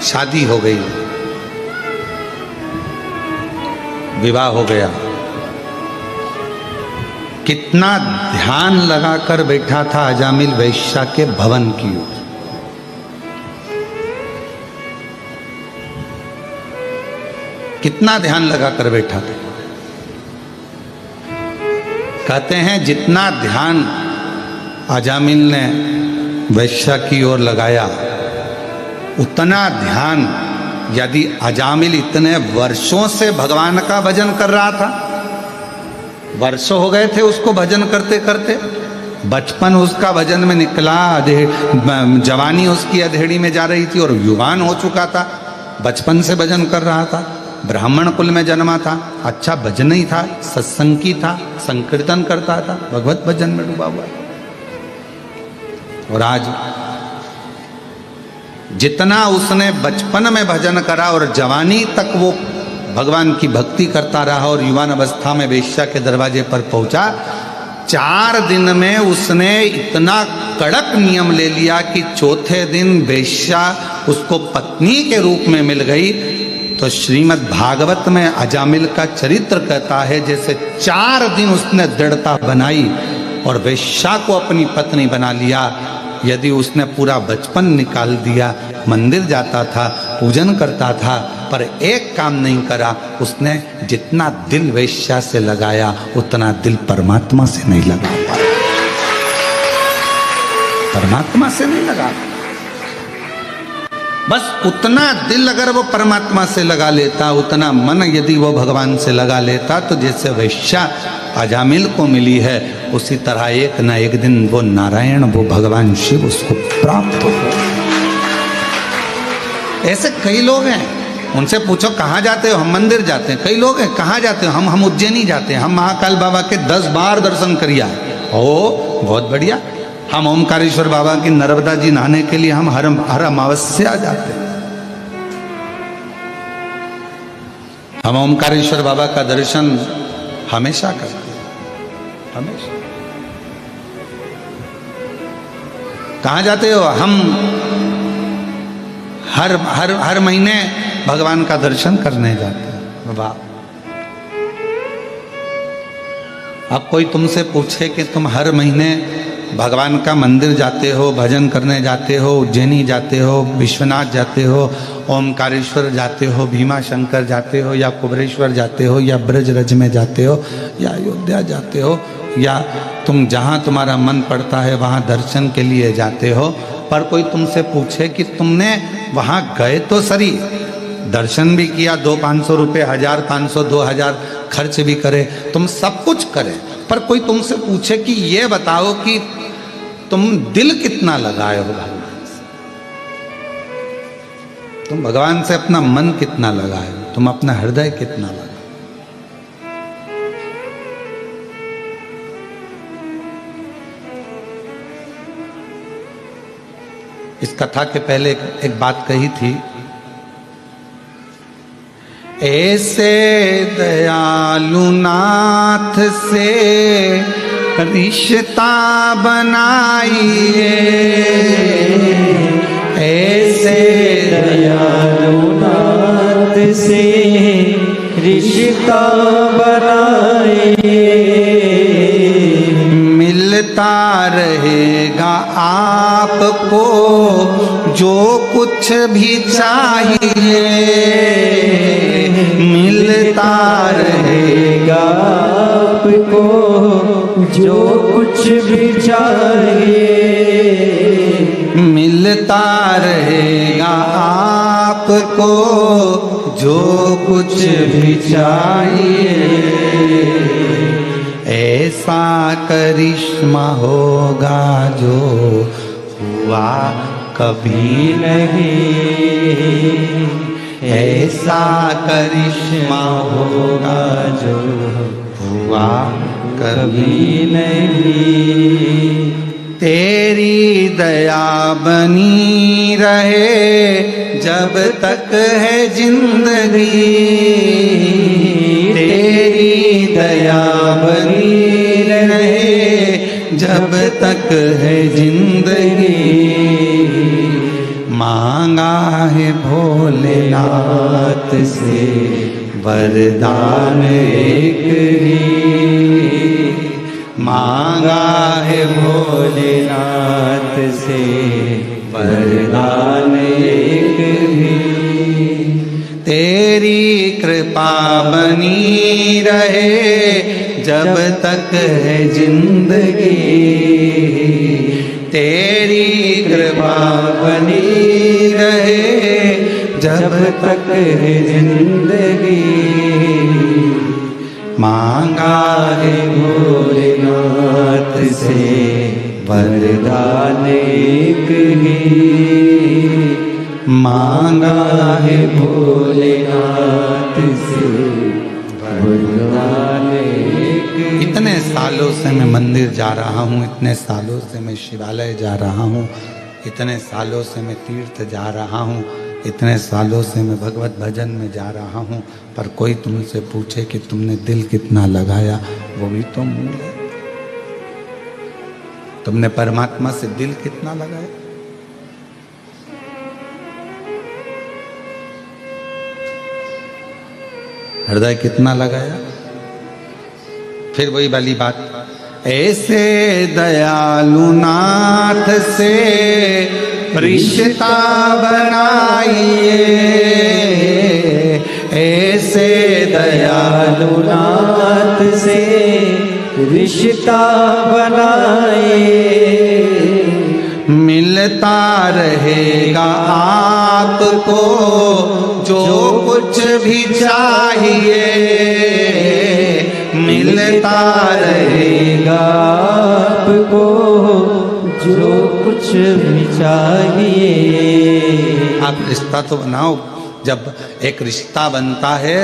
शादी हो गई, विवाह हो गया। कितना ध्यान लगाकर बैठा था अजामिल वैश्या के भवन की ओर। कितना ध्यान लगाकर बैठा था। कहते हैं जितना ध्यान अजामिल ने वैश्या की ओर लगाया, उतना ध्यान यदि अजामिल इतने वर्षों से भगवान का भजन कर रहा था, वर्षों हो गए थे उसको भजन करते करते, बचपन उसका भजन में निकला, जवानी उसकी अधेड़ी में जा रही थी और युवान हो चुका था, बचपन से भजन कर रहा था, ब्राह्मण कुल में जन्मा था, अच्छा भजन था, सत्संगी था, संकीर्तन करता था, भगवत भजन में डूबा हुआ। और आज जितना उसने बचपन में भजन करा और जवानी तक वो भगवान की भक्ति करता रहा और युवान अवस्था में वेश्या के दरवाजे पर पहुंचा, 4 दिन में उसने इतना कड़क नियम ले लिया कि चौथे दिन वेश्या उसको पत्नी के रूप में मिल गई। तो श्रीमद् भागवत में अजामिल का चरित्र कहता है जैसे 4 दिन उसने दृढ़ता बनाई और वेश्या को अपनी पत्नी बना लिया। यदि उसने पूरा बचपन निकाल दिया, मंदिर जाता था, पूजन करता था, पर एक काम नहीं करा, उसने जितना दिल वेश्या से लगाया उतना दिल परमात्मा से नहीं लगा पाया। परमात्मा से नहीं लगा, बस उतना दिल अगर वो परमात्मा से लगा लेता, उतना मन यदि वो भगवान से लगा लेता, तो जैसे वेश्या अजामिल को मिली है उसी तरह एक न एक दिन वो नारायण, वो भगवान शिव उसको प्राप्त हो। ऐसे कई लोग हैं, उनसे पूछो कहाँ जाते हो, हम मंदिर जाते हैं। कई लोग हैं कहाँ जाते हो, हम उज्जैनी जाते हैं, हम महाकाल बाबा के 10 बार दर्शन करिया। ओ बहुत बढ़िया। हम ओमकारेश्वर बाबा की नर्मदा जी नहाने के लिए हम हर अमावस्या जाते हैं। हम ओमकारेश्वर बाबा का दर्शन हमेशा करते हैं, हमेशा। कहाँ जाते हो, हम हर महीने भगवान का दर्शन करने जाते हैं। वाह। अब कोई तुमसे पूछे कि तुम हर महीने भगवान का मंदिर जाते हो, भजन करने जाते हो, उज्जैनी जाते हो, विश्वनाथ जाते हो, ओमकारेश्वर जाते हो, भीमा शंकर जाते हो, या कुबरेश्वर जाते हो, या ब्रजरज में जाते हो, या अयोध्या जाते हो, या तुम जहाँ तुम्हारा मन पड़ता है वहाँ दर्शन के लिए जाते हो, पर कोई तुमसे पूछे कि तुमने वहाँ गए तो सही, दर्शन भी किया, 200-500 रुपये, 1000-500, 2000 खर्च भी करे, तुम सब कुछ करे, पर कोई तुमसे पूछे कि ये बताओ कि तुम दिल कितना लगाए हो भगवान से, तुम भगवान से अपना मन कितना लगाए हो, तुम अपना हृदय कितना लगाए। इस कथा के पहले एक बात कही थी, ऐसे दयालु नाथ से रिश्ता बनाइए, ऐसे दयालु नाथ से रिश्ता बनाइए, मिलता रहेगा आपको जो कुछ भी चाहिए, मिलता रहेगा आपको जो कुछ भी चाहिए, मिलता रहेगा आपको जो कुछ भी चाहिए, ऐसा करिश्मा होगा जो हुआ कभी नहीं, ऐसा करिश्मा होगा जो हुआ कभी नहीं, तेरी दया बनी रहे जब तक है जिंदगी, तेरी दया बनी रहे जब तक है जिंदगी, मांगा है भोलेनाथ से वरदान एक ही, मांगा है भोलेनाथ से वरदान एक ही, तेरी कृपा बनी रहे जब तक है जिंदगी, तेरी कृपा बनी रहे जब तक है जिंदगी, मांगा है भोलेनाथ से वरदान एक ही, मांगा है भोलेनाथ से वरदान एक ही। इतने सालों से मैं मंदिर जा रहा हूँ, इतने सालों से मैं शिवालय जा रहा हूँ, इतने सालों से मैं तीर्थ जा रहा हूँ, इतने सालों से मैं भगवत भजन में जा रहा हूँ, पर कोई तुमसे पूछे कि तुमने दिल कितना लगाया, वो भी तो मूल है। तुमने परमात्मा से दिल कितना लगाया? हृदय कितना लगाया? फिर वही वाली बात, ऐसे दयालु नाथ से रिश्ता बनाइए, ऐसे दयालु नाथ से रिश्ता बनाइए, मिलता रहेगा आपको जो कुछ भी चाहिए, मिलता रहेगा आपको जो कुछ भी चाहिए। आप रिश्ता तो बनाओ। जब एक रिश्ता बनता है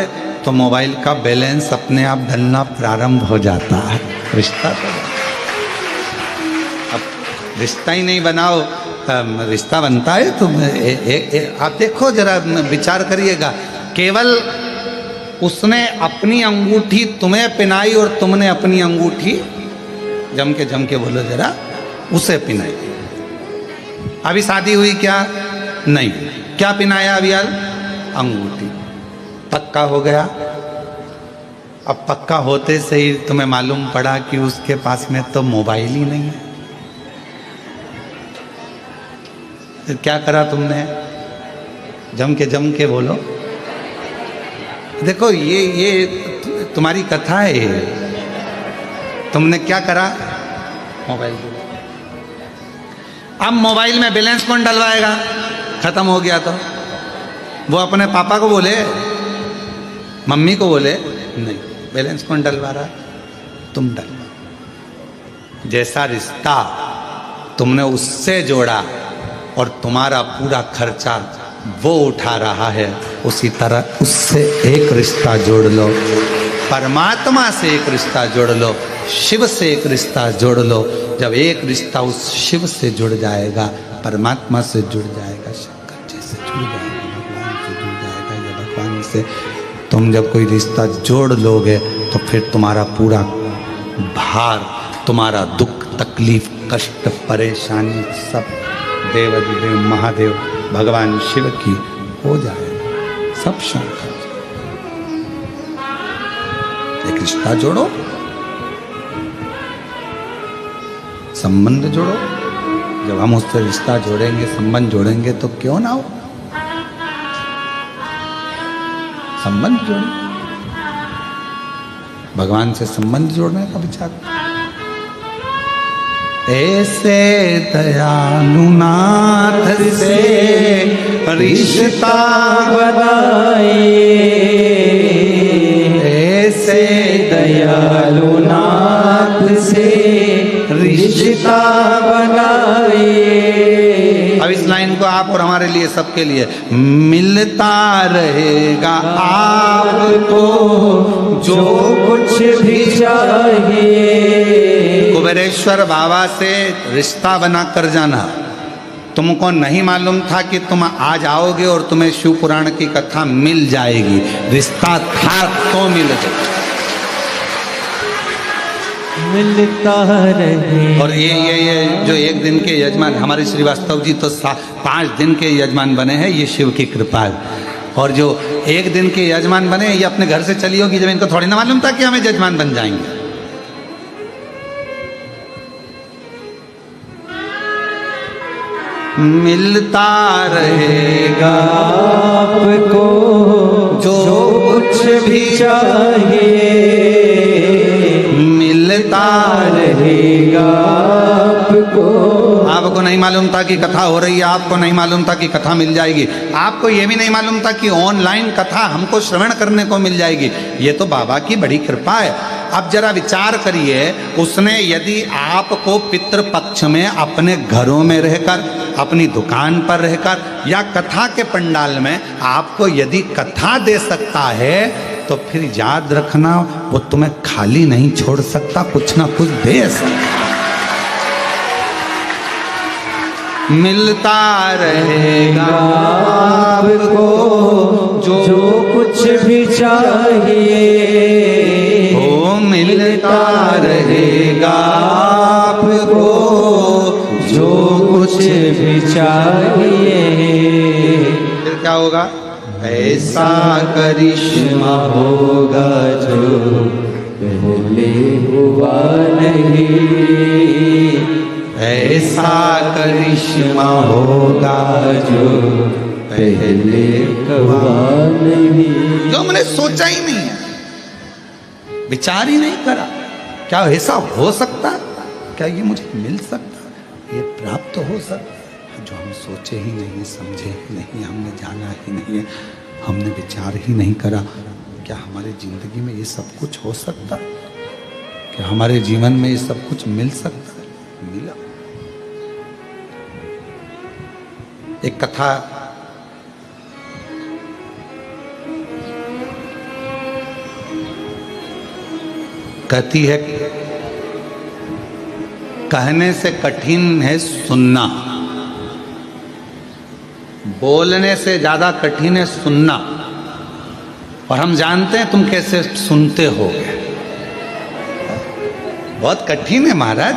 तो मोबाइल का बैलेंस अपने आप ढलना प्रारंभ हो जाता है। रिश्ता तो अब रिश्ता ही नहीं बनाओ, रिश्ता बनता है तो आप देखो जरा, विचार करिएगा, केवल उसने अपनी अंगूठी तुम्हें पहनाई और तुमने अपनी अंगूठी जम के बोलो जरा, उसे पहनाई। अभी शादी हुई क्या? नहीं। क्या पहनाया अभी यार? अंगूठी। पक्का हो गया। अब पक्का होते से ही तुम्हें मालूम पड़ा कि उसके पास में तो मोबाइल ही नहीं है। तो क्या करा तुमने? जम के बोलो। देखो ये तुम्हारी कथा है। तुमने क्या करा? मोबाइल दिया। अब मोबाइल में बैलेंस कौन डलवाएगा? खत्म हो गया तो वो अपने पापा को बोले, मम्मी को बोले, नहीं, बैलेंस कौन डलवा रहा? तुम डलवा। जैसा रिश्ता तुमने उससे जोड़ा और तुम्हारा पूरा खर्चा वो उठा रहा है, उसी तरह उससे एक रिश्ता जोड़ लो, परमात्मा से एक रिश्ता जोड़ लो, शिव से एक रिश्ता जोड़ लो। जब एक रिश्ता उस शिव से जुड़ जाएगा, परमात्मा से जुड़ जाएगा, शंकर जी से जुड़ जाएगा, भगवान से जुड़ जाएगा, या भगवान से तुम जब कोई रिश्ता जोड़ लोगे तो फिर तुम्हारा पूरा भार, तुम्हारा दुख, तकलीफ, कष्ट, परेशानी सब देवाधिदेव महादेव भगवान शिव की हो जाएगा, सब शंकर। एक रिश्ता जोड़ो, संबंध जोड़ो। जब हम उससे रिश्ता जोड़ेंगे, संबंध जोड़ेंगे तो क्यों ना हो, संबंध जोड़ो। भगवान से संबंध जोड़ने का विचार। ऐसे दयालु नाथ से रिश्ता बनाइए, ऐसे दयालु नाथ से रिश्ता बनाइए। अब इस लाइन को आप और हमारे लिए, सबके लिए, मिलता रहेगा आपको जो कुछ भी चाहिए। कुबेरेश्वर बाबा से रिश्ता बना कर जाना। तुमको नहीं मालूम था कि तुम आज आओगे और तुम्हें शिव पुराण की कथा मिल जाएगी। रिश्ता था तो मिल गया। मिलता रहे। और ये जो एक दिन के यजमान हमारे श्रीवास्तव जी तो 5 दिन के यजमान बने हैं, ये शिव की कृपा है। और जो एक दिन के यजमान बने, ये अपने घर से चली होगी, जब इनको थोड़ी ना मालूम था कि हमें यजमान बन जाएंगे। मिलता रहेगा आपको जो कुछ भी चाहिए, मिलता रहेगा आपको। आपको नहीं मालूम था कि कथा हो रही है, आपको नहीं मालूम था कि कथा मिल जाएगी, आपको ये भी नहीं मालूम था कि ऑनलाइन कथा हमको श्रवण करने को मिल जाएगी। ये तो बाबा की बड़ी कृपा है। अब जरा विचार करिए, उसने यदि आपको पितृपक्ष में अपने घरों में रहकर, अपनी दुकान पर रहकर, या कथा के पंडाल में आपको यदि कथा दे सकता है, तो फिर याद रखना वो तुम्हें खाली नहीं छोड़ सकता, कुछ ना कुछ दे सकता। मिलता रहेगा आपको जो कुछ भी चाहिए, ओ मिलता रहेगा आपको जो कुछ भी चाहिए। फिर क्या होगा? ऐसा करिश्मा होगा जो पहले हुआ नहीं, ऐसा करिश्मा होगा जो पहले हुआ नहीं। जो मैंने सोचा ही नहीं है, विचार ही नहीं करा, क्या ऐसा हो सकता? क्या ये मुझे मिल सकता? ये प्राप्त हो सकता? जो हम सोचे ही नहीं, समझे ही नहीं, हमने जाना ही नहीं है, हमने विचार ही नहीं करा, क्या हमारे जिंदगी में ये सब कुछ हो सकता? क्या हमारे जीवन में ये सब कुछ मिल सकता? मिला। एक कथा कहती है, कहने से कठिन है सुनना, बोलने से ज्यादा कठिन है सुनना। और हम जानते हैं तुम कैसे सुनते हो, बहुत कठिन है महाराज।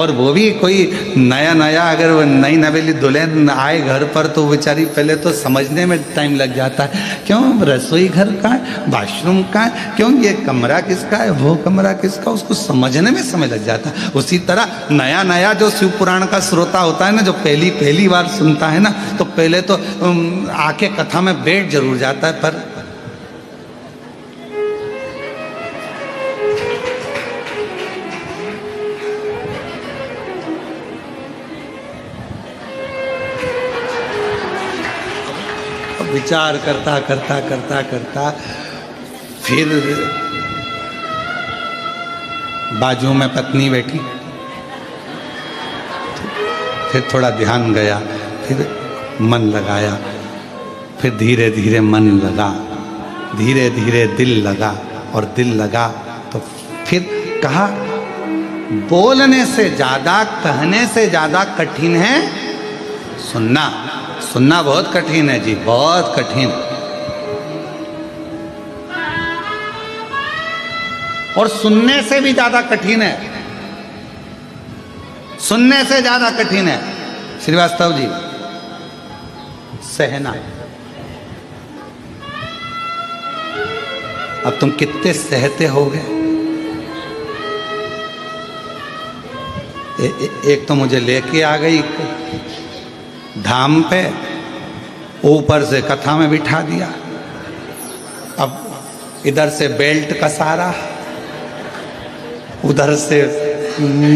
और वो भी कोई नया नया, अगर वो नई नवेली दुल्हन आए घर पर तो बेचारी पहले तो समझने में टाइम लग जाता है, क्यों रसोई घर का है, वाशरूम का है, क्यों ये कमरा किसका है, वो कमरा किसका, उसको समझने में समय लग जाता है। उसी तरह नया नया जो शिव पुराण का श्रोता होता है ना, जो पहली बार सुनता है ना, तो पहले तो आके कथा में बैठ जरूर जाता है, पर विचार करता करता करता करता फिर बाजू में पत्नी बैठी, फिर थोड़ा ध्यान गया, फिर मन लगाया, फिर धीरे धीरे मन लगा, धीरे धीरे दिल लगा, और दिल लगा तो फिर कहा, बोलने से ज्यादा, कहने से ज्यादा कठिन है सुनना। सुनना बहुत कठिन है जी, बहुत कठिन। और सुनने से भी ज्यादा कठिन है, सुनने से ज्यादा कठिन है श्रीवास्तव जी सहना। अब तुम कितने सहते होगे? एक तो मुझे लेके आ गई धाम पे, ऊपर से कथा में बिठा दिया, अब इधर से बेल्ट का सारा, उधर से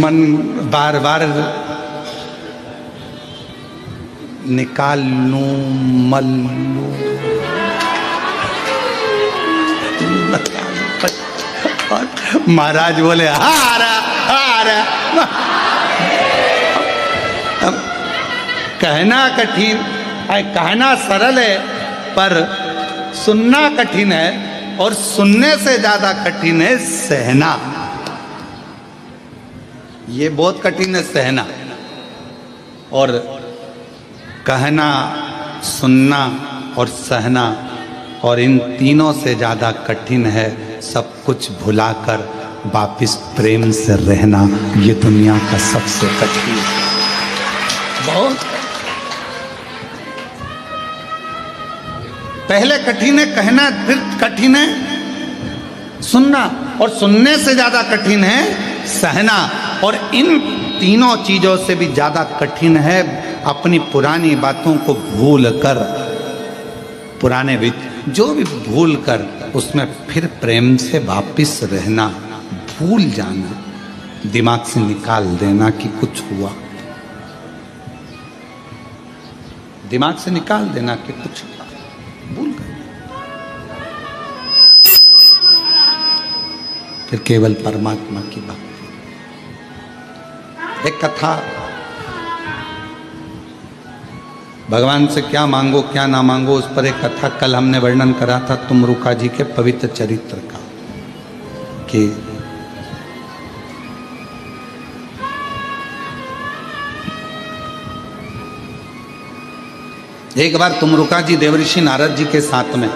मन बार बार निकाल लूं मल लूं, और महाराज बोले हारा हारा। कहना कठिन है, कहना सरल है, पर सुनना कठिन है, और सुनने से ज्यादा कठिन है सहना। ये बहुत कठिन है सहना। और कहना, सुनना और सहना, और इन तीनों से ज्यादा कठिन है सब कुछ भुलाकर वापिस प्रेम से रहना। ये दुनिया का सबसे कठिन, बहुत पहले कठिन है कहना, फिर कठिन है सुनना, और सुनने से ज्यादा कठिन है सहना। और इन तीनों चीजों से भी ज्यादा कठिन है अपनी पुरानी बातों को भूल कर, पुराने जो भी भूल कर उसमें फिर प्रेम से वापिस रहना, भूल जाना, दिमाग से निकाल देना कि कुछ हुआ, दिमाग से निकाल देना कि कुछ हुआ, भूल कर फिर केवल परमात्मा की बात। एक कथा, भगवान से क्या मांगो क्या ना मांगो, उस पर एक कथा कल हमने वर्णन करा था तुमरुका जी के पवित्र चरित्र का, कि एक बार तुमरुका जी देवऋषि नारद जी के साथ में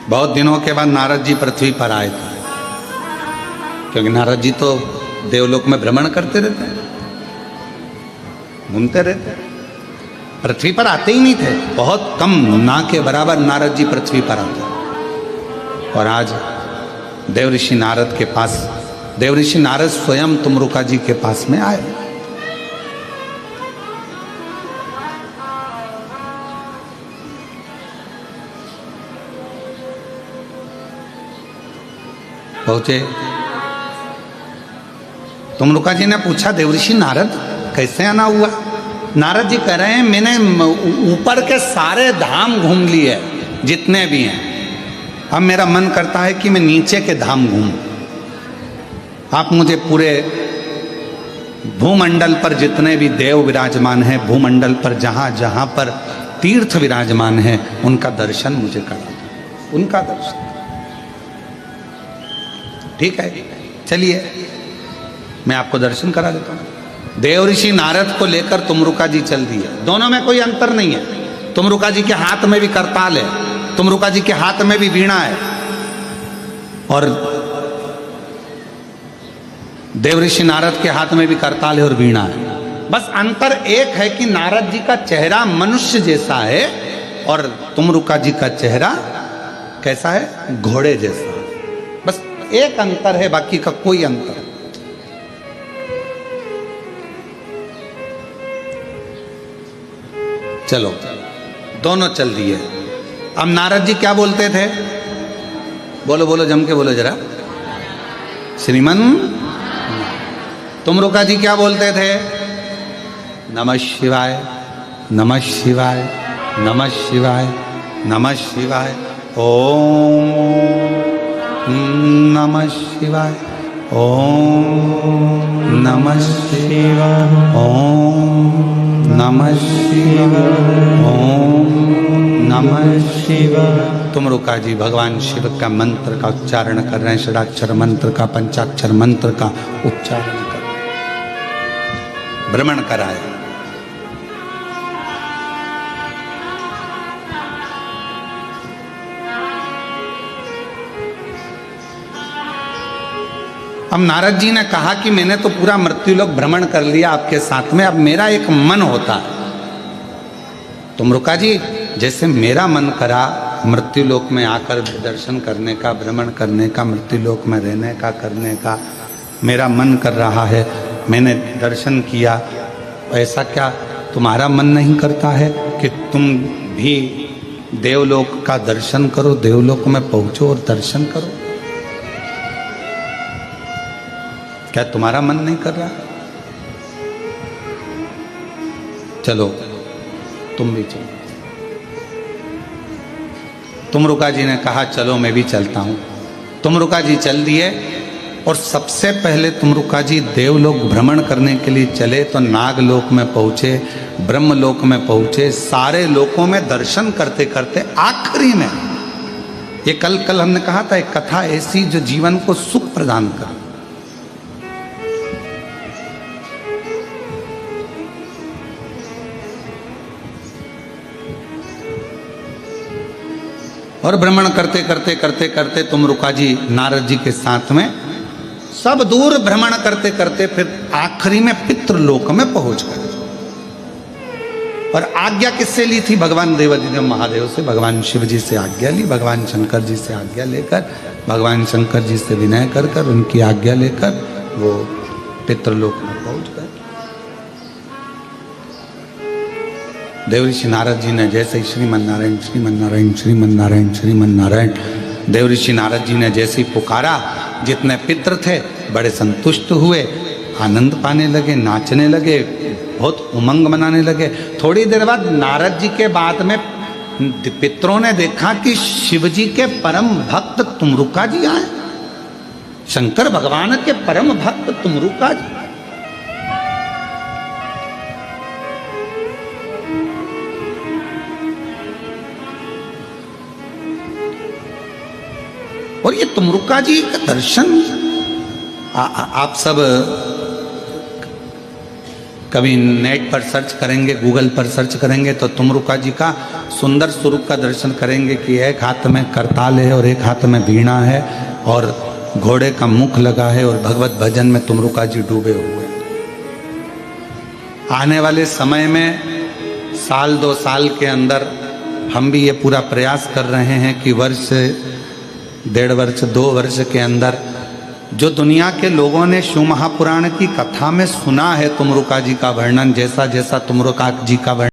बहुत दिनों के बाद नारद जी पृथ्वी पर आए थे, क्योंकि नारद जी तो देवलोक में भ्रमण करते रहते हैं, घूमते रहते हैं, पृथ्वी पर आते ही नहीं थे। बहुत कम, ना के बराबर नारद जी पृथ्वी पर आते। और आज देवऋषि नारद के पास, देवऋषि नारद स्वयं तुमरुका जी के पास में आए। पहुंचे, तुमरुका जी ने पूछा, देवऋषि नारद कैसे आना हुआ? नारद जी कह रहे हैं, मैंने ऊपर के सारे धाम घूम लिए जितने भी हैं, अब मेरा मन करता है कि मैं नीचे के धाम घूमूं। आप मुझे पूरे भूमंडल पर जितने भी देव विराजमान हैं, भूमंडल पर जहां जहां पर तीर्थ विराजमान हैं, उनका दर्शन मुझे करा दो, उनका दर्शन। ठीक है, चलिए मैं आपको दर्शन करा देता हूं। देवऋषि नारद को लेकर तुमरुका जी चल दिए। दोनों में कोई अंतर नहीं है। तुमरुका जी के हाथ में भी करताल है, तुमरुका जी के हाथ में भी वीणा है, और देवऋषि नारद के हाथ में भी करताल है और वीणा है। बस अंतर एक है कि नारद जी का चेहरा मनुष्य जैसा है और तुमरुका जी का चेहरा कैसा है? घोड़े जैसा। बस एक अंतर है, बाकी का कोई अंतर। चलो, दोनों चल दिए। अब नारद जी क्या बोलते थे? बोलो बोलो, जम के बोलो जरा। श्रीमन। तुमरुका जी क्या बोलते थे? नमः शिवाय, नमः शिवाय, नमः शिवाय, नमः शिवाय, ओम नमः शिवाय, ओम नमः शिवाय, ओम नमः शिवाय, ओम नमः शिवाय। तुमरुका जी भगवान शिव का मंत्र का उच्चारण कर रहे हैं, षडाक्षर मंत्र का, पंचाक्षर मंत्र का उच्चारण कर रहे हैं। भ्रमण कराए। अब नारद जी ने कहा कि मैंने तो पूरा मृत्युलोक भ्रमण कर लिया आपके साथ में, अब मेरा एक मन होता है। तुमरुका जी, जैसे मेरा मन करा मृत्युलोक में आकर दर्शन करने का, भ्रमण करने का, मृत्युलोक में रहने का, करने का मेरा मन कर रहा है, मैंने दर्शन किया, ऐसा क्या तुम्हारा मन नहीं करता है कि तुम भी देवलोक का दर्शन करो, देवलोक में पहुंचो और दर्शन करो? क्या तुम्हारा मन नहीं कर रहा? चलो, तुम भी चलो। तुमरुका जी ने कहा, चलो मैं भी चलता हूं। तुमरुका जी चल दिए, और सबसे पहले तुमरुका जी देवलोक भ्रमण करने के लिए चले तो नागलोक में पहुंचे, ब्रह्मलोक में पहुंचे, सारे लोकों में दर्शन करते करते आखिरी में, ये कल हमने कहा था, एक कथा ऐसी जो जीवन को सुख प्रदान करे। और भ्रमण करते करते करते करते तुमरुका जी नारद जी के साथ में सब दूर भ्रमण करते करते फिर आखिरी में पितृलोक में पहुंच गए। और आज्ञा किससे ली थी? भगवान देवाधिदेव महादेव से, भगवान शिव जी से आज्ञा ली, भगवान शंकर जी से आज्ञा लेकर, भगवान शंकर जी से विनय कर कर उनकी आज्ञा लेकर वो पितृलोक में पहुंच गए। देवऋषि नारद जी ने जैसे ही श्रीमन नारायण श्रीमन नारायण श्रीमन नारायण श्रीमन नारायण, देवऋषि नारद जी ने जैसे ही पुकारा, जितने पितृ थे बड़े संतुष्ट हुए, आनंद पाने लगे, नाचने लगे, बहुत उमंग मनाने लगे। थोड़ी देर बाद नारद जी के बाद में पितरों ने देखा कि शिव जी के परम भक्त तुमरुका जी आए, शंकर भगवान के परम भक्त तुमरुका जी। और ये तुमरुका जी का दर्शन आप सब कभी नेट पर सर्च करेंगे, गूगल पर सर्च करेंगे तो तुमरुका जी का सुंदर स्वरूप का दर्शन करेंगे कि एक हाथ में करताल है और एक हाथ में वीणा है और घोड़े का मुख लगा है और भगवत भजन में तुमरुका जी डूबे हुए हैं। आने वाले समय में साल 2 साल के अंदर हम भी ये पूरा प्रयास कर रहे हैं कि वर्ष 1.5 वर्ष 2 वर्ष के अंदर जो दुनिया के लोगों ने शिव महापुराण की कथा में सुना है तुमरुका जी का वर्णन, जैसा जैसा तुमरुका जी का वर्णन